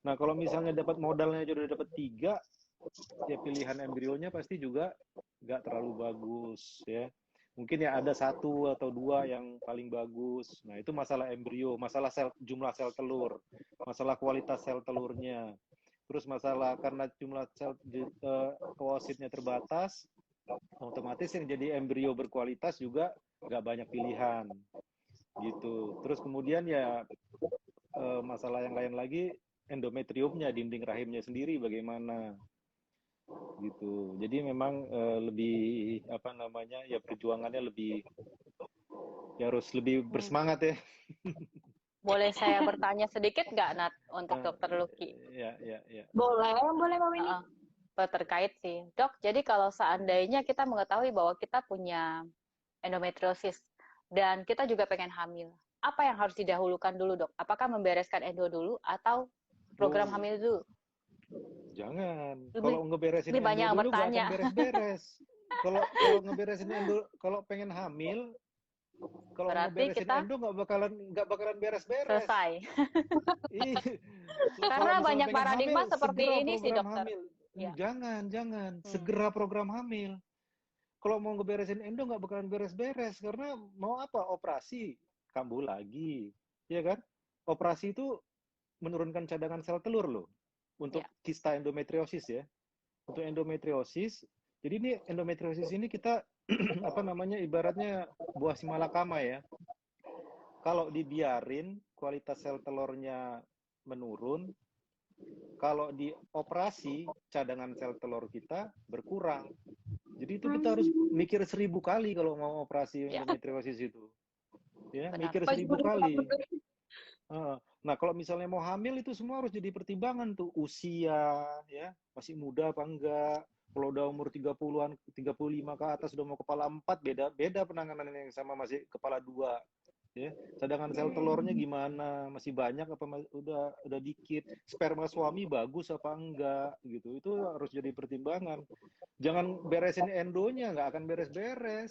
Nah kalau misalnya dapat modalnya aja udah dapat 3, ya pilihan embrionya pasti juga nggak terlalu bagus ya. Mungkin ya ada 1 atau 2 yang paling bagus. Nah itu masalah embrio, masalah jumlah sel telur, masalah kualitas sel telurnya. Terus masalah karena jumlah sel oositnya terbatas, otomatis yang jadi embrio berkualitas juga nggak banyak pilihan gitu. Terus kemudian ya masalah yang lain lagi, endometriumnya, dinding rahimnya sendiri bagaimana gitu. Jadi memang lebih apa namanya ya, perjuangannya lebih ya harus lebih bersemangat ya. Boleh saya bertanya sedikit nggak, Nat, untuk Dokter Lucky? Ya. Boleh Mbak Winnie. Terkait sih, Dok. Jadi kalau seandainya kita mengetahui bahwa kita punya endometriosis dan kita juga pengen hamil, apa yang harus didahulukan dulu, Dok? Apakah membereskan endo dulu atau program Oh, hamil dulu? jangan. Lebih, Kalau ngeberesin lebih banyak endo yang dulu nggak akan bertanya. beres-beres. Kalau ngeberesin endo, kalau pengen hamil, kalau Berarti ngeberesin kita endo nggak bakalan beres-beres. selesai. Ih, kalau Karena misalnya banyak pengen hamil, paradigma seperti segera ini sih, program Dokter. hamil. Ya. Jangan, segera program hamil. Kalau mau ngeberesin endo nggak bakalan beres-beres, karena mau apa? Operasi, kambuh lagi, ya kan? Operasi itu menurunkan cadangan sel telur loh, untuk Ya. kista endometriosis ya. Untuk endometriosis, jadi ini endometriosis ini kita apa namanya, ibaratnya buah simalakama ya. Kalau dibiarin kualitas sel telurnya menurun, kalau dioperasi cadangan sel telur kita berkurang. Jadi itu kita harus mikir 1000 kali kalau mau operasi Ya. endometriosis itu. Ya, Benar. mikir 1000 kali. Nah, kalau misalnya mau hamil itu semua harus jadi pertimbangan tuh. Usia, ya, masih muda apa enggak. Kalau udah umur 30-an, 35 ke atas, udah mau kepala 4, beda penanganan yang sama masih kepala 2. Ya, cadangan sel telurnya gimana, masih banyak apa udah dikit, sperma suami bagus apa enggak gitu, itu harus jadi pertimbangan. Jangan beresin endonya, nggak akan beres-beres.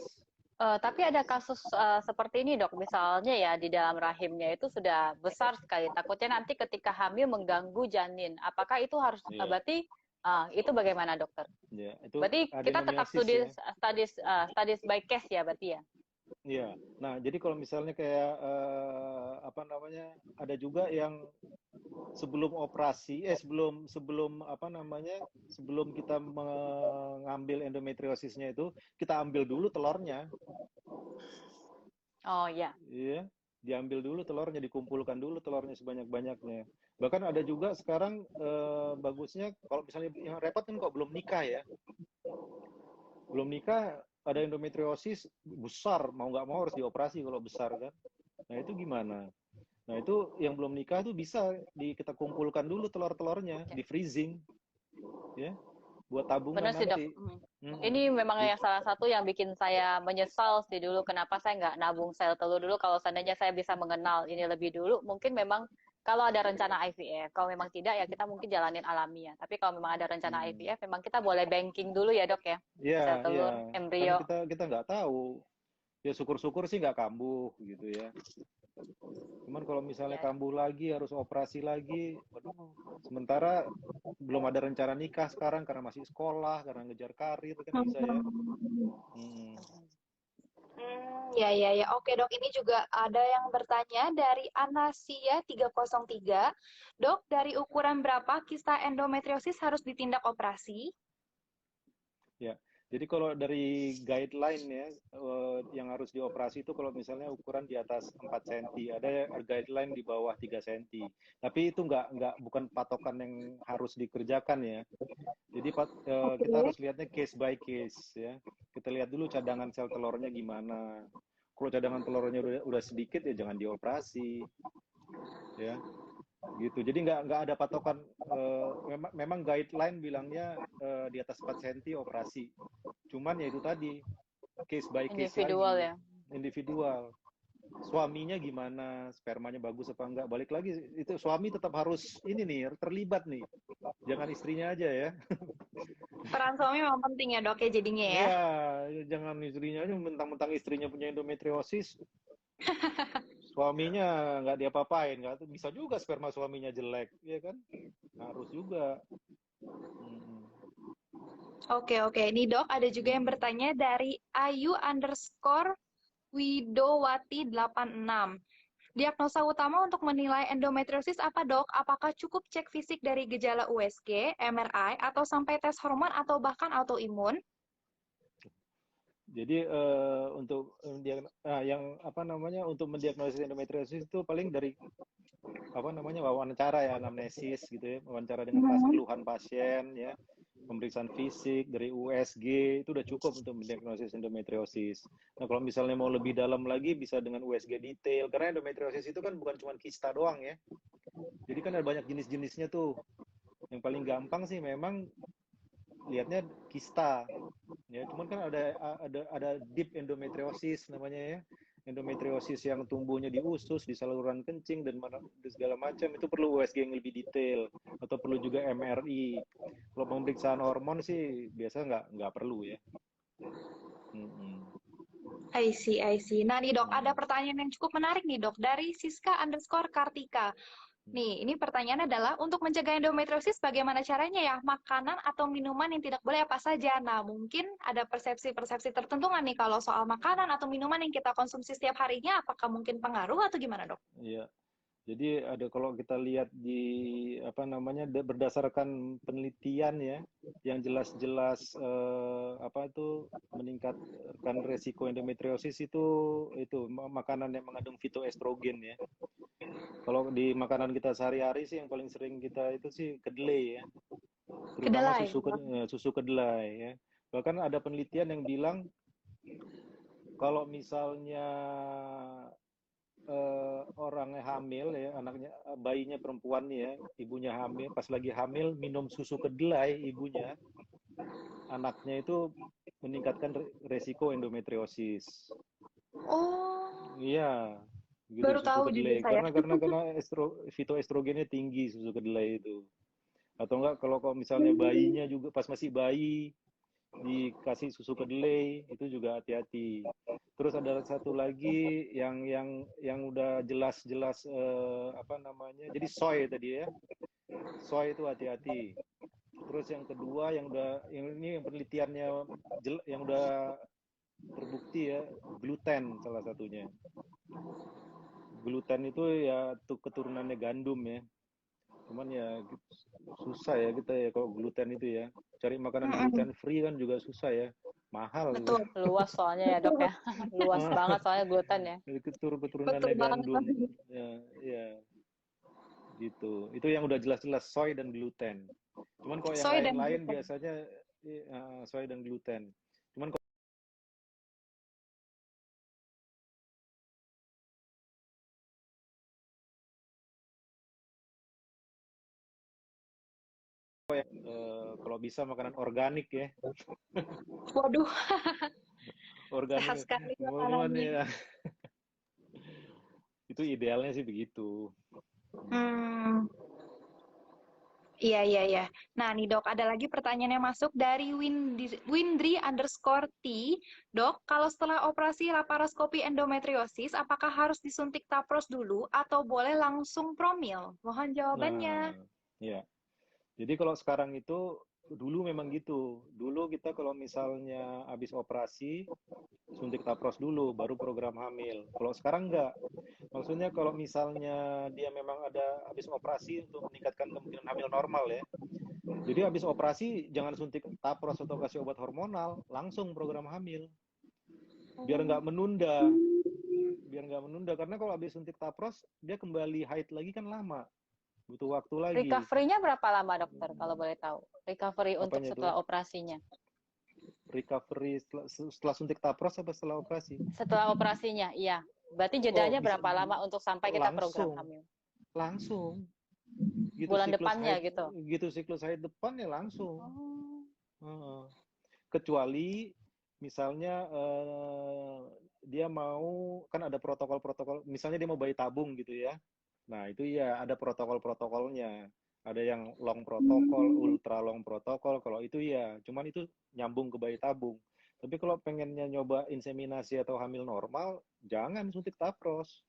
Tapi ada kasus seperti ini, Dok. Misalnya ya di dalam rahimnya itu sudah besar sekali. Takutnya nanti ketika hamil mengganggu janin. Apakah itu harus berarti itu bagaimana, Dokter? Ya, itu Berarti kita tetap adenomiosis studies by case ya, berarti ya? Iya. Nah, jadi kalau misalnya kayak apa namanya, ada juga yang sebelum operasi, sebelum apa namanya, sebelum kita mengambil endometriosisnya itu, kita ambil dulu telurnya. Oh ya. Iya, diambil dulu telurnya, dikumpulkan dulu telurnya sebanyak-banyaknya. Bahkan ada juga sekarang bagusnya kalau misalnya yang repot kan kok belum nikah ya. Belum nikah ada endometriosis besar, mau nggak mau harus dioperasi kalau besar kan. Nah itu gimana? Nah itu yang belum nikah tuh bisa kita kumpulkan dulu telur-telurnya, di freezing, ya, buat tabungan Benar sih dok. nanti. Ini memang yang salah satu yang bikin saya menyesal sih dulu kenapa saya nggak nabung sel telur dulu. Kalau seandainya saya bisa mengenal ini lebih dulu, mungkin memang kalau ada rencana IVF. Kalau memang tidak ya kita mungkin jalanin alami ya. Tapi kalau memang ada rencana IVF, memang kita boleh banking dulu ya dok ya. Sel Iya, iya. telur, Kan embrio. kita nggak tahu. Ya syukur-syukur sih nggak kambuh gitu ya. Cuman kalau misalnya Ya. kambuh lagi, harus operasi lagi, waduh. Sementara belum ada rencana nikah sekarang karena masih sekolah, karena ngejar karir kan bisa ya. Ya, ya, ya. Oke, Dok. Ini juga ada yang bertanya dari Anasia 303. Dok, dari ukuran berapa kista endometriosis harus ditindak operasi? Ya, jadi kalau dari guideline ya, yang harus dioperasi itu kalau misalnya ukuran di atas 4 cm, ada guideline di bawah 3 cm. Tapi itu bukan patokan yang harus dikerjakan ya. Jadi kita harus lihatnya case by case ya. Kita lihat dulu cadangan sel telurnya gimana. Kalau cadangan telurnya udah sedikit ya jangan dioperasi. Ya. Gitu. Jadi nggak ada patokan. Memang guideline bilangnya di atas 4 cm operasi. Cuman ya itu tadi case by case Individual lagi. ya. Individual. Suaminya gimana, spermanya bagus apa enggak, balik lagi itu suami tetap harus ini nih terlibat nih, jangan istrinya aja ya. Peran suami memang penting ya, Dok, ya jadinya ya. Iya, jangan istrinya aja, mentang-mentang istrinya punya endometriosis, suaminya nggak diapa-apain, nggak bisa juga sperma suaminya jelek, ya kan? Harus juga. Oke, oke. Ini, Dok, ada juga yang bertanya dari Ayu_Widowati 86. Diagnosa utama untuk menilai endometriosis apa, Dok? Apakah cukup cek fisik dari gejala USG, MRI, atau sampai tes hormon atau bahkan autoimun? Jadi untuk yang apa namanya untuk mendiagnosis endometriosis itu paling dari apa namanya wawancara ya, anamnesis gitu ya, wawancara dengan keluhan pasien ya, pemeriksaan fisik dari USG itu udah cukup untuk mendiagnosis endometriosis. Nah kalau misalnya mau lebih dalam lagi bisa dengan USG detail, karena endometriosis itu kan bukan cuma kista doang ya. Jadi kan ada banyak jenis-jenisnya tuh. Yang paling gampang sih memang lihatnya kista. Ya, cuman kan ada deep endometriosis namanya ya. Endometriosis yang tumbuhnya di usus, di saluran kencing dan segala macam, itu perlu USG yang lebih detail atau perlu juga MRI. Kalau pemeriksaan hormon sih biasa nggak perlu ya. I see, I see. Nah nih, Dok, ada pertanyaan yang cukup menarik nih, Dok, dari Siska_Kartika. Nih, ini pertanyaannya adalah, untuk mencegah endometriosis bagaimana caranya ya? Makanan atau minuman yang tidak boleh apa saja? Nah, mungkin ada persepsi-persepsi tertentu nggak nih kalau soal makanan atau minuman yang kita konsumsi setiap harinya, apakah mungkin pengaruh atau gimana, Dok? Iya. Jadi ada kalau kita lihat di apa namanya berdasarkan penelitian ya, yang jelas-jelas apa itu meningkatkan resiko endometriosis itu makanan yang mengandung fitoestrogen ya. Kalau di makanan kita sehari-hari sih yang paling sering kita itu sih kedelai ya, terutama Kedelai. susu kedelai ya. Bahkan ada penelitian yang bilang kalau misalnya orangnya hamil ya, bayinya perempuan nih ya, ibunya hamil, pas lagi hamil minum susu kedelai ibunya, anaknya itu meningkatkan resiko endometriosis. Oh, Iya, gitu baru susu tahu juga kedelai. saya. Karena fitoestrogennya tinggi susu kedelai itu. Atau enggak kalau misalnya bayinya juga pas masih bayi dikasih susu kedelai itu juga hati-hati. Terus ada satu lagi yang udah jelas-jelas apa namanya, jadi soy tadi ya, soy itu hati-hati. Terus yang kedua yang penelitiannya yang udah terbukti ya, gluten salah satunya. Gluten itu ya keturunannya gandum ya. Cuman ya susah ya kita ya kalau gluten itu ya. Cari makanan gluten free kan juga susah ya. Mahal itu. Betul. Luas soalnya ya dok ya. Luas banget soalnya gluten ya. Keturunannya gandum. Ya, ya. Gitu. Itu yang udah jelas-jelas soy dan gluten. Cuman kalau yang Soy dan lain-lain gluten. biasanya soy dan gluten. Cuman kalau bisa makanan organik ya. Waduh, sehat Organik. sekali Mohon makanannya. ya. Itu idealnya sih begitu. Hmm, iya, iya, iya. Nah, nih dok, ada lagi pertanyaan yang masuk dari Windri_T. Dok, kalau setelah operasi laparoskopi endometriosis, apakah harus disuntik tapros dulu atau boleh langsung promil? Mohon jawabannya. Nah, ya. Jadi kalau sekarang itu dulu memang gitu. Dulu kita kalau misalnya habis operasi suntik tapros dulu baru program hamil. Kalau sekarang enggak. Maksudnya kalau misalnya dia memang ada habis operasi untuk meningkatkan kemungkinan hamil normal ya. Jadi habis operasi jangan suntik tapros atau kasih obat hormonal, langsung program hamil. Biar nggak menunda. Biar nggak menunda karena kalau habis suntik tapros dia kembali haid lagi kan lama. Butuh waktu lagi. Recovery-nya berapa lama dokter kalau boleh tahu? Recovery untuk Apanya itu? setelah operasinya. Recovery setelah suntik tapros apa setelah operasi? Setelah operasinya, iya. Berarti jedanya berapa lama untuk sampai kita program hamil? Langsung. Gitu bulan depannya haid, gitu. Gitu siklus haid depan ya langsung. Oh. Kecuali misalnya dia mau kan ada protokol-protokol, misalnya dia mau bayi tabung gitu ya. Nah, itu ya ada protokol-protokolnya. Ada yang long protokol, ultra long protokol. Kalau itu ya, cuman itu nyambung ke bayi tabung. Tapi kalau pengennya nyoba inseminasi atau hamil normal, jangan suntik tapros.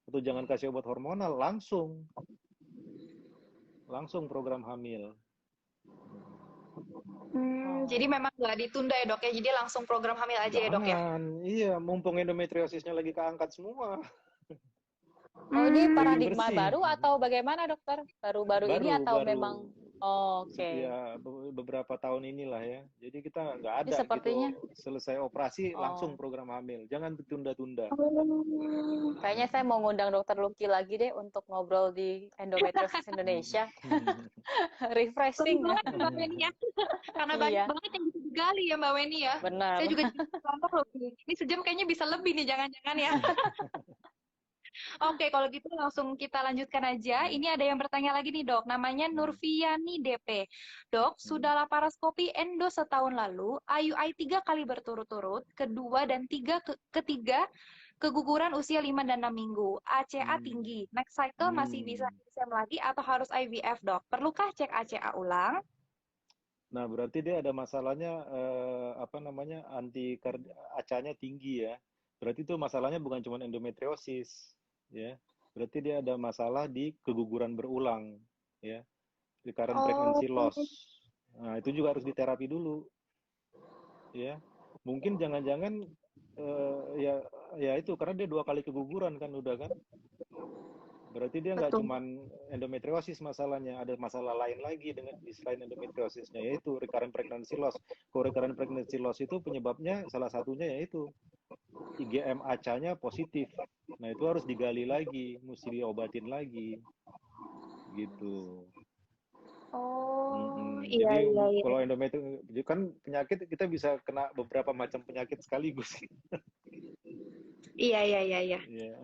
Atau jangan kasih obat hormonal, langsung program hamil. Jadi memang nggak ditunda ya dok ya, jadi langsung program hamil aja ya dok ya? Jangan, iya, mumpung endometriosisnya lagi keangkat semua. Oh, ini Lagi paradigma bersih. baru atau bagaimana dokter? Baru-baru ini atau Baru. memang oke. Ya, beberapa tahun inilah ya. Jadi kita nggak Ini ada sepertinya gitu. Selesai operasi langsung program hamil. Jangan ditunda-tunda. kayaknya saya mau ngundang dokter Lucky lagi deh untuk ngobrol di Endometriosis Indonesia. Refreshing. Seru banget Mbak Weni ya. Karena banyak Iya. banget yang bisa digali ya Mbak Weni ya. Benar. Saya juga jadi kelompok loh. Ini sejam kayaknya bisa lebih nih, jangan-jangan ya. Oke, kalau gitu langsung kita lanjutkan aja. Ini ada yang bertanya lagi nih dok, namanya Nurfiani DP. Dok, sudah laparoskopi endo setahun lalu, IUI 3 kali berturut-turut, kedua dan ketiga keguguran usia 5 dan 6 minggu, ACA tinggi, next cycle masih bisa ICM lagi atau harus IVF dok? Perlukah cek ACA ulang? Nah, berarti dia ada masalahnya apa namanya ACA-nya tinggi ya. Berarti itu masalahnya bukan cuma endometriosis ya. Berarti dia ada masalah di keguguran berulang ya. Recurrent pregnancy loss. Nah, itu juga harus diterapi dulu. Ya. Mungkin jangan-jangan ya itu karena dia 2 kali keguguran kan udah kan. Berarti dia nggak cuma endometriosis masalahnya, ada masalah lain lagi dengan selain endometriosisnya, yaitu recurrent pregnancy loss. Kalau recurrent pregnancy loss itu penyebabnya salah satunya yaitu IgM ACA-nya positif. Nah itu harus digali lagi, mesti diobatin lagi, gitu. Iya, Jadi iya, iya. kalau endometriosis kan penyakit kita bisa kena beberapa macam penyakit sekaligus. Iya, iya, iya, iya. Yeah.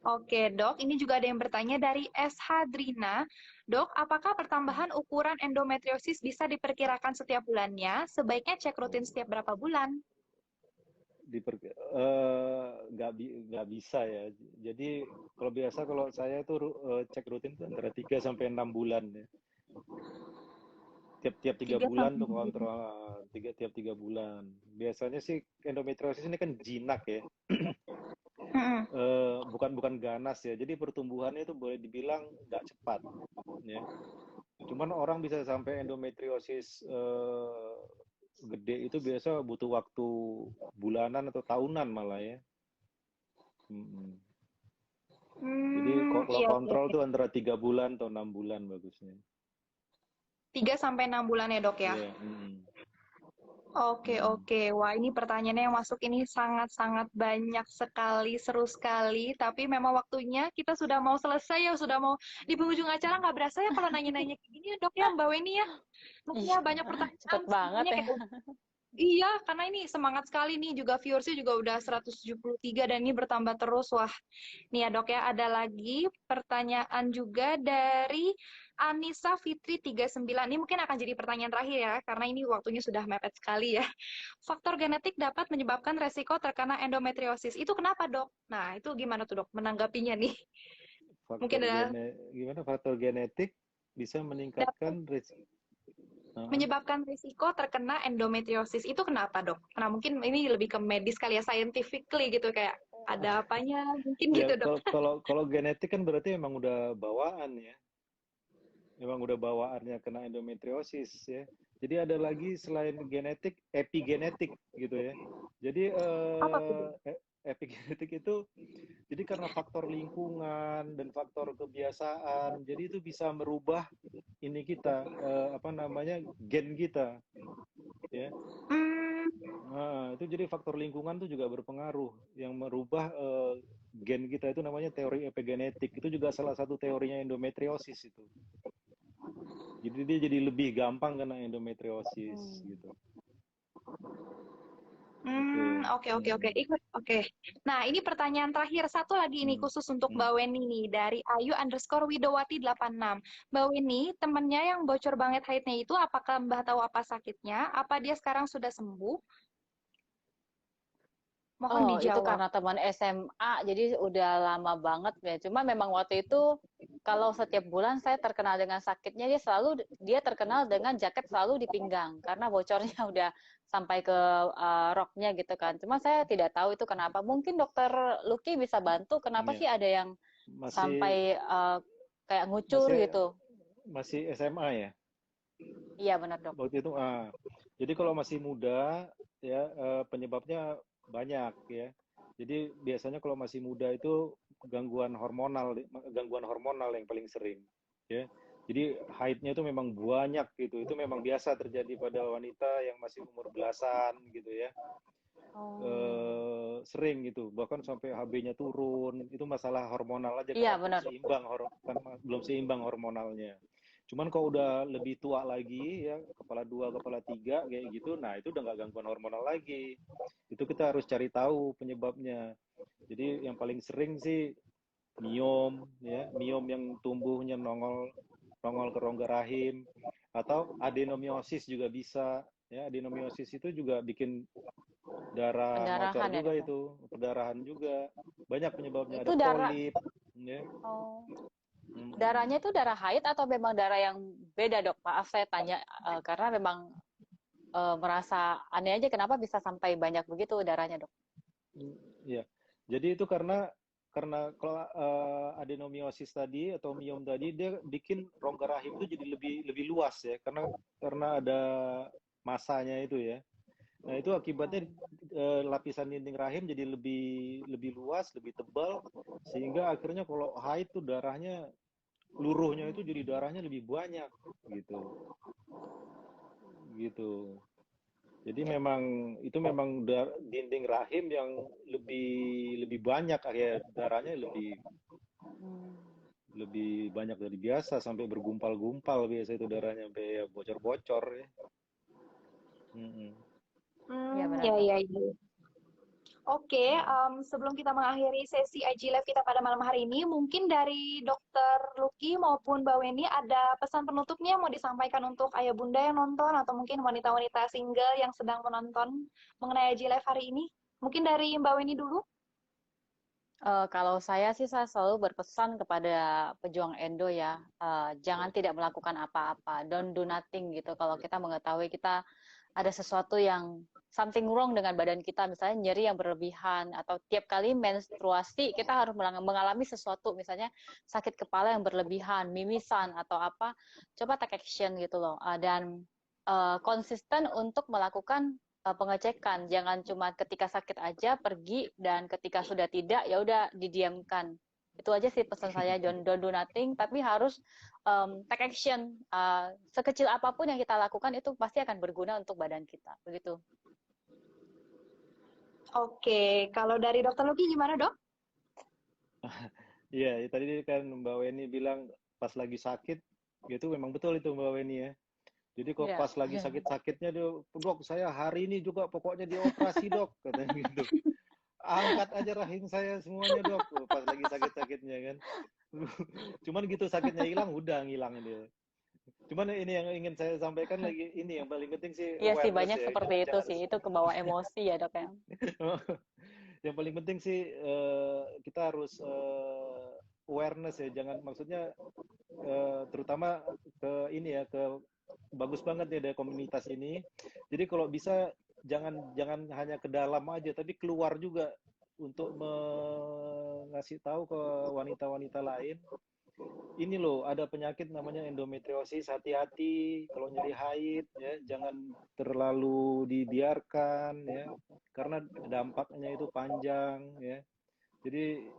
Oke, dok. Ini juga ada yang bertanya dari SH Drina. Dok, apakah pertambahan ukuran endometriosis bisa diperkirakan setiap bulannya? Sebaiknya cek rutin setiap berapa bulan? Nggak bisa ya. Jadi kalau saya itu cek rutin itu antara 3 sampai 6 bulan ya. Tiap 3 bulan tuh kontrol, tiap 3 bulan. Biasanya sih endometriosis ini kan jinak ya. Bukan ganas ya. Jadi pertumbuhannya itu boleh dibilang nggak cepat ya. Cuman orang bisa sampai endometriosis gede itu biasa butuh waktu bulanan atau tahunan malah ya. Jadi kalau kontrol tuh antara 3 bulan atau 6 bulan bagusnya. 3 sampai 6 bulan ya dok ya? Yeah. Oke, oke. Wah, ini pertanyaannya yang masuk ini sangat-sangat banyak sekali, seru sekali. Tapi memang waktunya kita sudah mau selesai ya, sudah mau di penghujung acara. Nggak berasa ya kalau nanya-nanya kayak gini ya dok ya, Mbak Weni ya. Maksudnya banyak pertanyaan. Cepet banget ya. Iya, karena ini semangat sekali nih, juga viewersnya juga udah 173 dan ini bertambah terus. Wah, nih ya dok ya, ada lagi pertanyaan juga dari Anissa Fitri 39. Ini mungkin akan jadi pertanyaan terakhir ya, karena ini waktunya sudah mepet sekali ya. Faktor genetik dapat menyebabkan resiko terkena endometriosis. Itu kenapa dok? Nah, itu gimana tuh dok menanggapinya nih? Mungkin ada Faktor genetik bisa meningkatkan risiko. menyebabkan risiko terkena endometriosis. Itu kenapa, Dok? Nah, mungkin ini lebih ke medis kali ya, scientifically gitu kayak ada apanya mungkin Ya, gitu, Dok. kalau genetik kan berarti emang udah bawaan ya. Memang udah bawaannya kena endometriosis ya. Jadi ada lagi selain genetik, epigenetik gitu ya. Jadi Apa tuh, Dok? epigenetik itu jadi karena faktor lingkungan dan faktor kebiasaan, jadi itu bisa merubah ini kita apa namanya gen kita ya. Hmm, Nah, itu jadi faktor lingkungan tuh juga berpengaruh yang merubah gen kita itu namanya teori epigenetik. Itu juga salah satu teorinya endometriosis itu. Jadi dia jadi lebih gampang kena endometriosis gitu. oke, oke, oke. Ikut, oke. Nah, ini pertanyaan terakhir. Satu lagi ini Hmm. khusus untuk Hmm. Mbak Weni nih, dari Ayu_Widowati 86. Mbak Weni, temennya yang bocor banget haidnya itu, apakah Mbak tahu apa sakitnya? Apa dia sekarang sudah sembuh? Mohon Oh, itu dijawab. karena teman SMA, jadi udah lama banget ya. Cuma memang waktu itu kalau setiap bulan saya terkenal dengan sakitnya, dia terkenal dengan jaket selalu di pinggang karena bocornya udah sampai ke roknya gitu kan. Cuma saya tidak tahu itu kenapa. Mungkin dokter Lucky bisa bantu. Kenapa Ya. sih ada yang Masih sampai kayak ngucur masih gitu? masih SMA ya Iya benar dok. waktu itu. Jadi kalau masih muda ya penyebabnya banyak ya. Jadi biasanya kalau masih muda itu gangguan hormonal yang paling sering ya. Jadi haidnya itu memang banyak gitu. Itu memang biasa terjadi pada wanita yang masih umur belasan gitu ya. Oh. Sering gitu, bahkan sampai HB-nya turun. Itu masalah hormonal aja Iya karena benar dok. belum seimbang hormonalnya. Cuman kalau udah lebih tua lagi ya, kepala 2, kepala 3 kayak gitu, nah itu udah nggak gangguan hormonal lagi. Itu kita harus cari tahu penyebabnya. Jadi yang paling sering sih miom ya, miom yang tumbuhnya nongol nongol ke rongga rahim, atau adenomiosis juga bisa ya. Adenomiosis itu juga bikin darah ngocor Pendarahan ya juga, dok ya. itu perdarahan juga, banyak penyebabnya, ada Itu darah. polip ya. Oh. Mm-mm. Darahnya itu darah haid atau memang darah yang beda dok? Maaf saya tanya karena memang merasa aneh aja kenapa bisa sampai banyak begitu darahnya dok. Ya, jadi itu karena kalau adenomiosis tadi atau miom tadi dia bikin rongga rahim itu jadi lebih lebih luas ya, karena ada masanya itu ya. Nah, itu akibatnya lapisan dinding rahim jadi lebih lebih luas, lebih tebal, sehingga akhirnya kalau haid tuh darahnya, luruhnya itu jadi darahnya lebih banyak gitu. Gitu. Jadi memang itu memang dinding rahim yang lebih lebih banyak, kayak darahnya lebih lebih banyak dari biasa, sampai bergumpal-gumpal biasa itu darahnya, sampai ya bocor-bocor ya. Mm-mm. Iya benar Ya, dok. ya, ya. Oke, sebelum kita mengakhiri sesi IG Live kita pada malam hari ini, mungkin dari Dokter Lucky maupun Mbak Weni ada pesan penutupnya mau disampaikan untuk ayah bunda yang nonton atau mungkin wanita-wanita single yang sedang menonton mengenai IG Live hari ini. Mungkin dari Mbak Weni dulu. Kalau saya sih saya selalu berpesan kepada pejuang endo ya, jangan tidak melakukan apa-apa, don't do nothing gitu. Kalau kita mengetahui kita ada sesuatu yang something wrong dengan badan kita, misalnya nyeri yang berlebihan atau tiap kali menstruasi kita harus mengalami sesuatu, misalnya sakit kepala yang berlebihan, mimisan atau apa, coba take action gitu loh. Dan konsisten untuk melakukan pengecekan, jangan cuma ketika sakit aja pergi dan ketika sudah tidak ya udah didiamkan. Itu aja sih pesan saya, don't do nothing, tapi harus take action. Sekecil apapun yang kita lakukan itu pasti akan berguna untuk badan kita, begitu. Oke, kalau dari Dokter Lucky gimana dok? Iya, tadi kan Mbak Weni bilang pas lagi sakit, gitu memang betul itu Mbak Weni ya. Jadi kok Iya. pas lagi sakit-sakitnya dia, dok saya hari ini juga pokoknya dioperasi dok, katanya gitu. Angkat aja rahim saya semuanya dok, pas lagi sakit-sakitnya kan. Cuman gitu sakitnya hilang, udah ngilang dia. Cuman ini yang ingin saya sampaikan lagi, ini yang paling penting sih Iya sih, awareness banyak ya. seperti itu Jangan sih. Itu kebawa emosi ya, Dok ya. yang paling penting sih kita harus awareness ya, jangan maksudnya terutama ke ini ya, ke bagus banget ya dari komunitas ini. Jadi kalau bisa jangan hanya ke dalam aja, tapi keluar juga untuk ngasih tahu ke wanita-wanita lain. Ini loh, ada penyakit namanya endometriosis, hati-hati kalau nyeri haid ya, jangan terlalu dibiarkan ya, karena dampaknya itu panjang ya. Jadi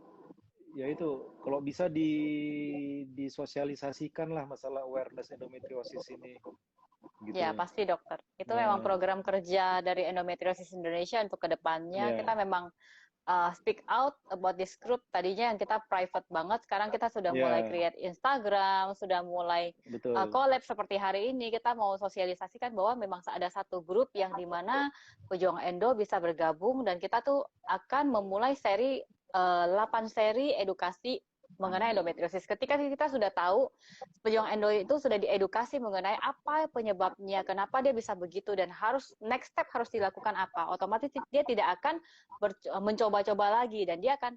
ya itu kalau bisa disosialisasikan lah masalah awareness endometriosis ini Ya, gitu. pasti dokter. Itu memang Nah, program kerja dari Endometriosis Indonesia untuk kedepannya. ya Kita memang speak out about this group. Tadinya yang kita private banget, sekarang kita sudah mulai ya create Instagram, sudah mulai betul collab seperti hari ini. Kita mau sosialisasikan bahwa memang ada satu grup yang dimana pejuang endo bisa bergabung dan kita tuh akan memulai seri 8 seri edukasi mengenai endometriosis. Ketika kita sudah tahu pejuang endo itu sudah diedukasi mengenai apa penyebabnya, kenapa dia bisa begitu dan harus next step harus dilakukan apa, otomatis dia tidak akan mencoba-coba lagi dan dia akan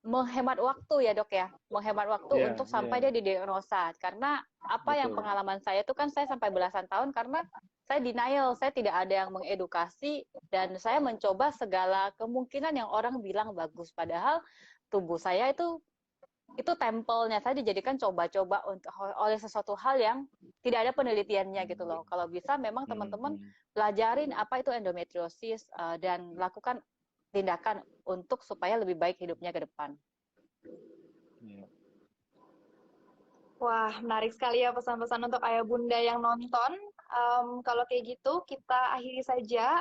menghemat waktu ya dok ya, menghemat waktu ya untuk ya sampai dia didiagnosa. Karena apa yang betul pengalaman saya itu kan saya sampai belasan tahun karena saya denial, saya tidak ada yang mengedukasi dan saya mencoba segala kemungkinan yang orang bilang bagus, padahal tubuh saya itu tempelnya saya dijadikan coba-coba untuk oleh sesuatu hal yang tidak ada penelitiannya gitu loh. Kalau bisa memang teman-teman hmm. pelajarin apa itu endometriosis dan lakukan tindakan untuk supaya lebih baik hidupnya ke depan. Ya. Wah, menarik sekali ya pesan-pesan untuk ayah bunda yang nonton. Kalau kayak gitu, kita akhiri saja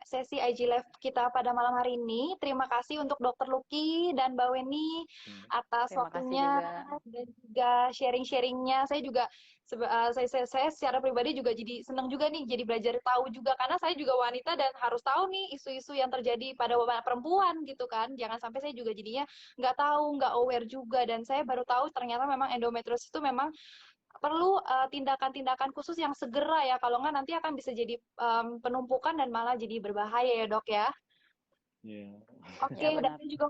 sesi IG Live kita pada malam hari ini. Terima kasih untuk Dokter Lucky dan Mbak Weni atas Terima kasih waktunya juga. dan juga sharing-sharingnya. Saya juga, saya secara pribadi juga jadi senang juga nih, jadi belajar tahu juga. Karena saya juga wanita dan harus tahu nih isu-isu yang terjadi pada perempuan gitu kan. Jangan sampai saya juga jadinya nggak tahu, nggak aware juga. Dan saya baru tahu ternyata memang endometriosis itu memang perlu tindakan-tindakan khusus yang segera ya, kalau nggak nanti akan bisa jadi penumpukan dan malah jadi berbahaya ya dok ya. Ya. Oke, Ya dan benar. saya juga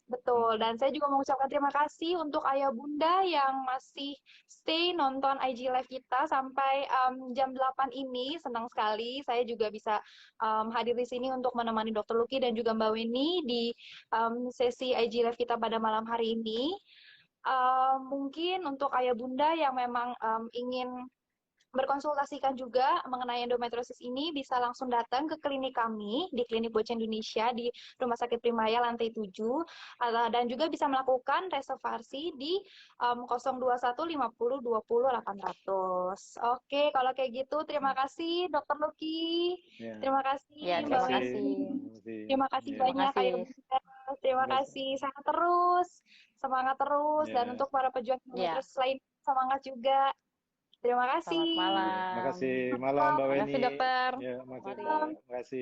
betul, dan saya juga mengucapkan terima kasih untuk ayah bunda yang masih stay nonton IG Live kita sampai jam 8 ini. Senang sekali saya juga bisa hadir di sini untuk menemani Dokter Lucky dan juga Mbak Weni di sesi IG Live kita pada malam hari ini. Mungkin untuk ayah bunda yang memang ingin berkonsultasikan juga mengenai endometriosis ini bisa langsung datang ke klinik kami di Klinik Bocah Indonesia di Rumah Sakit Primaya lantai 7 dan juga bisa melakukan reservasi di 021 50 20 800. Oke, kalau kayak gitu terima kasih Dokter Lucky. Ya. Terima kasih Ya, Terima Mbak terima kasih. Weni. kasih. Terima kasih. Terima kasih Ya. Terima banyak Ayah kasih. Bunda. Terima Terima kasih. kasih. Semangat terus dan Ya. untuk para pejuang Ya, endometriosis lain semangat juga. Terima selamat kasih. Ya. malam. Makasih malam Malam. Mbak Terima Weni. kasih dokter. Ya, makasih Mari. Mbak. Makasih.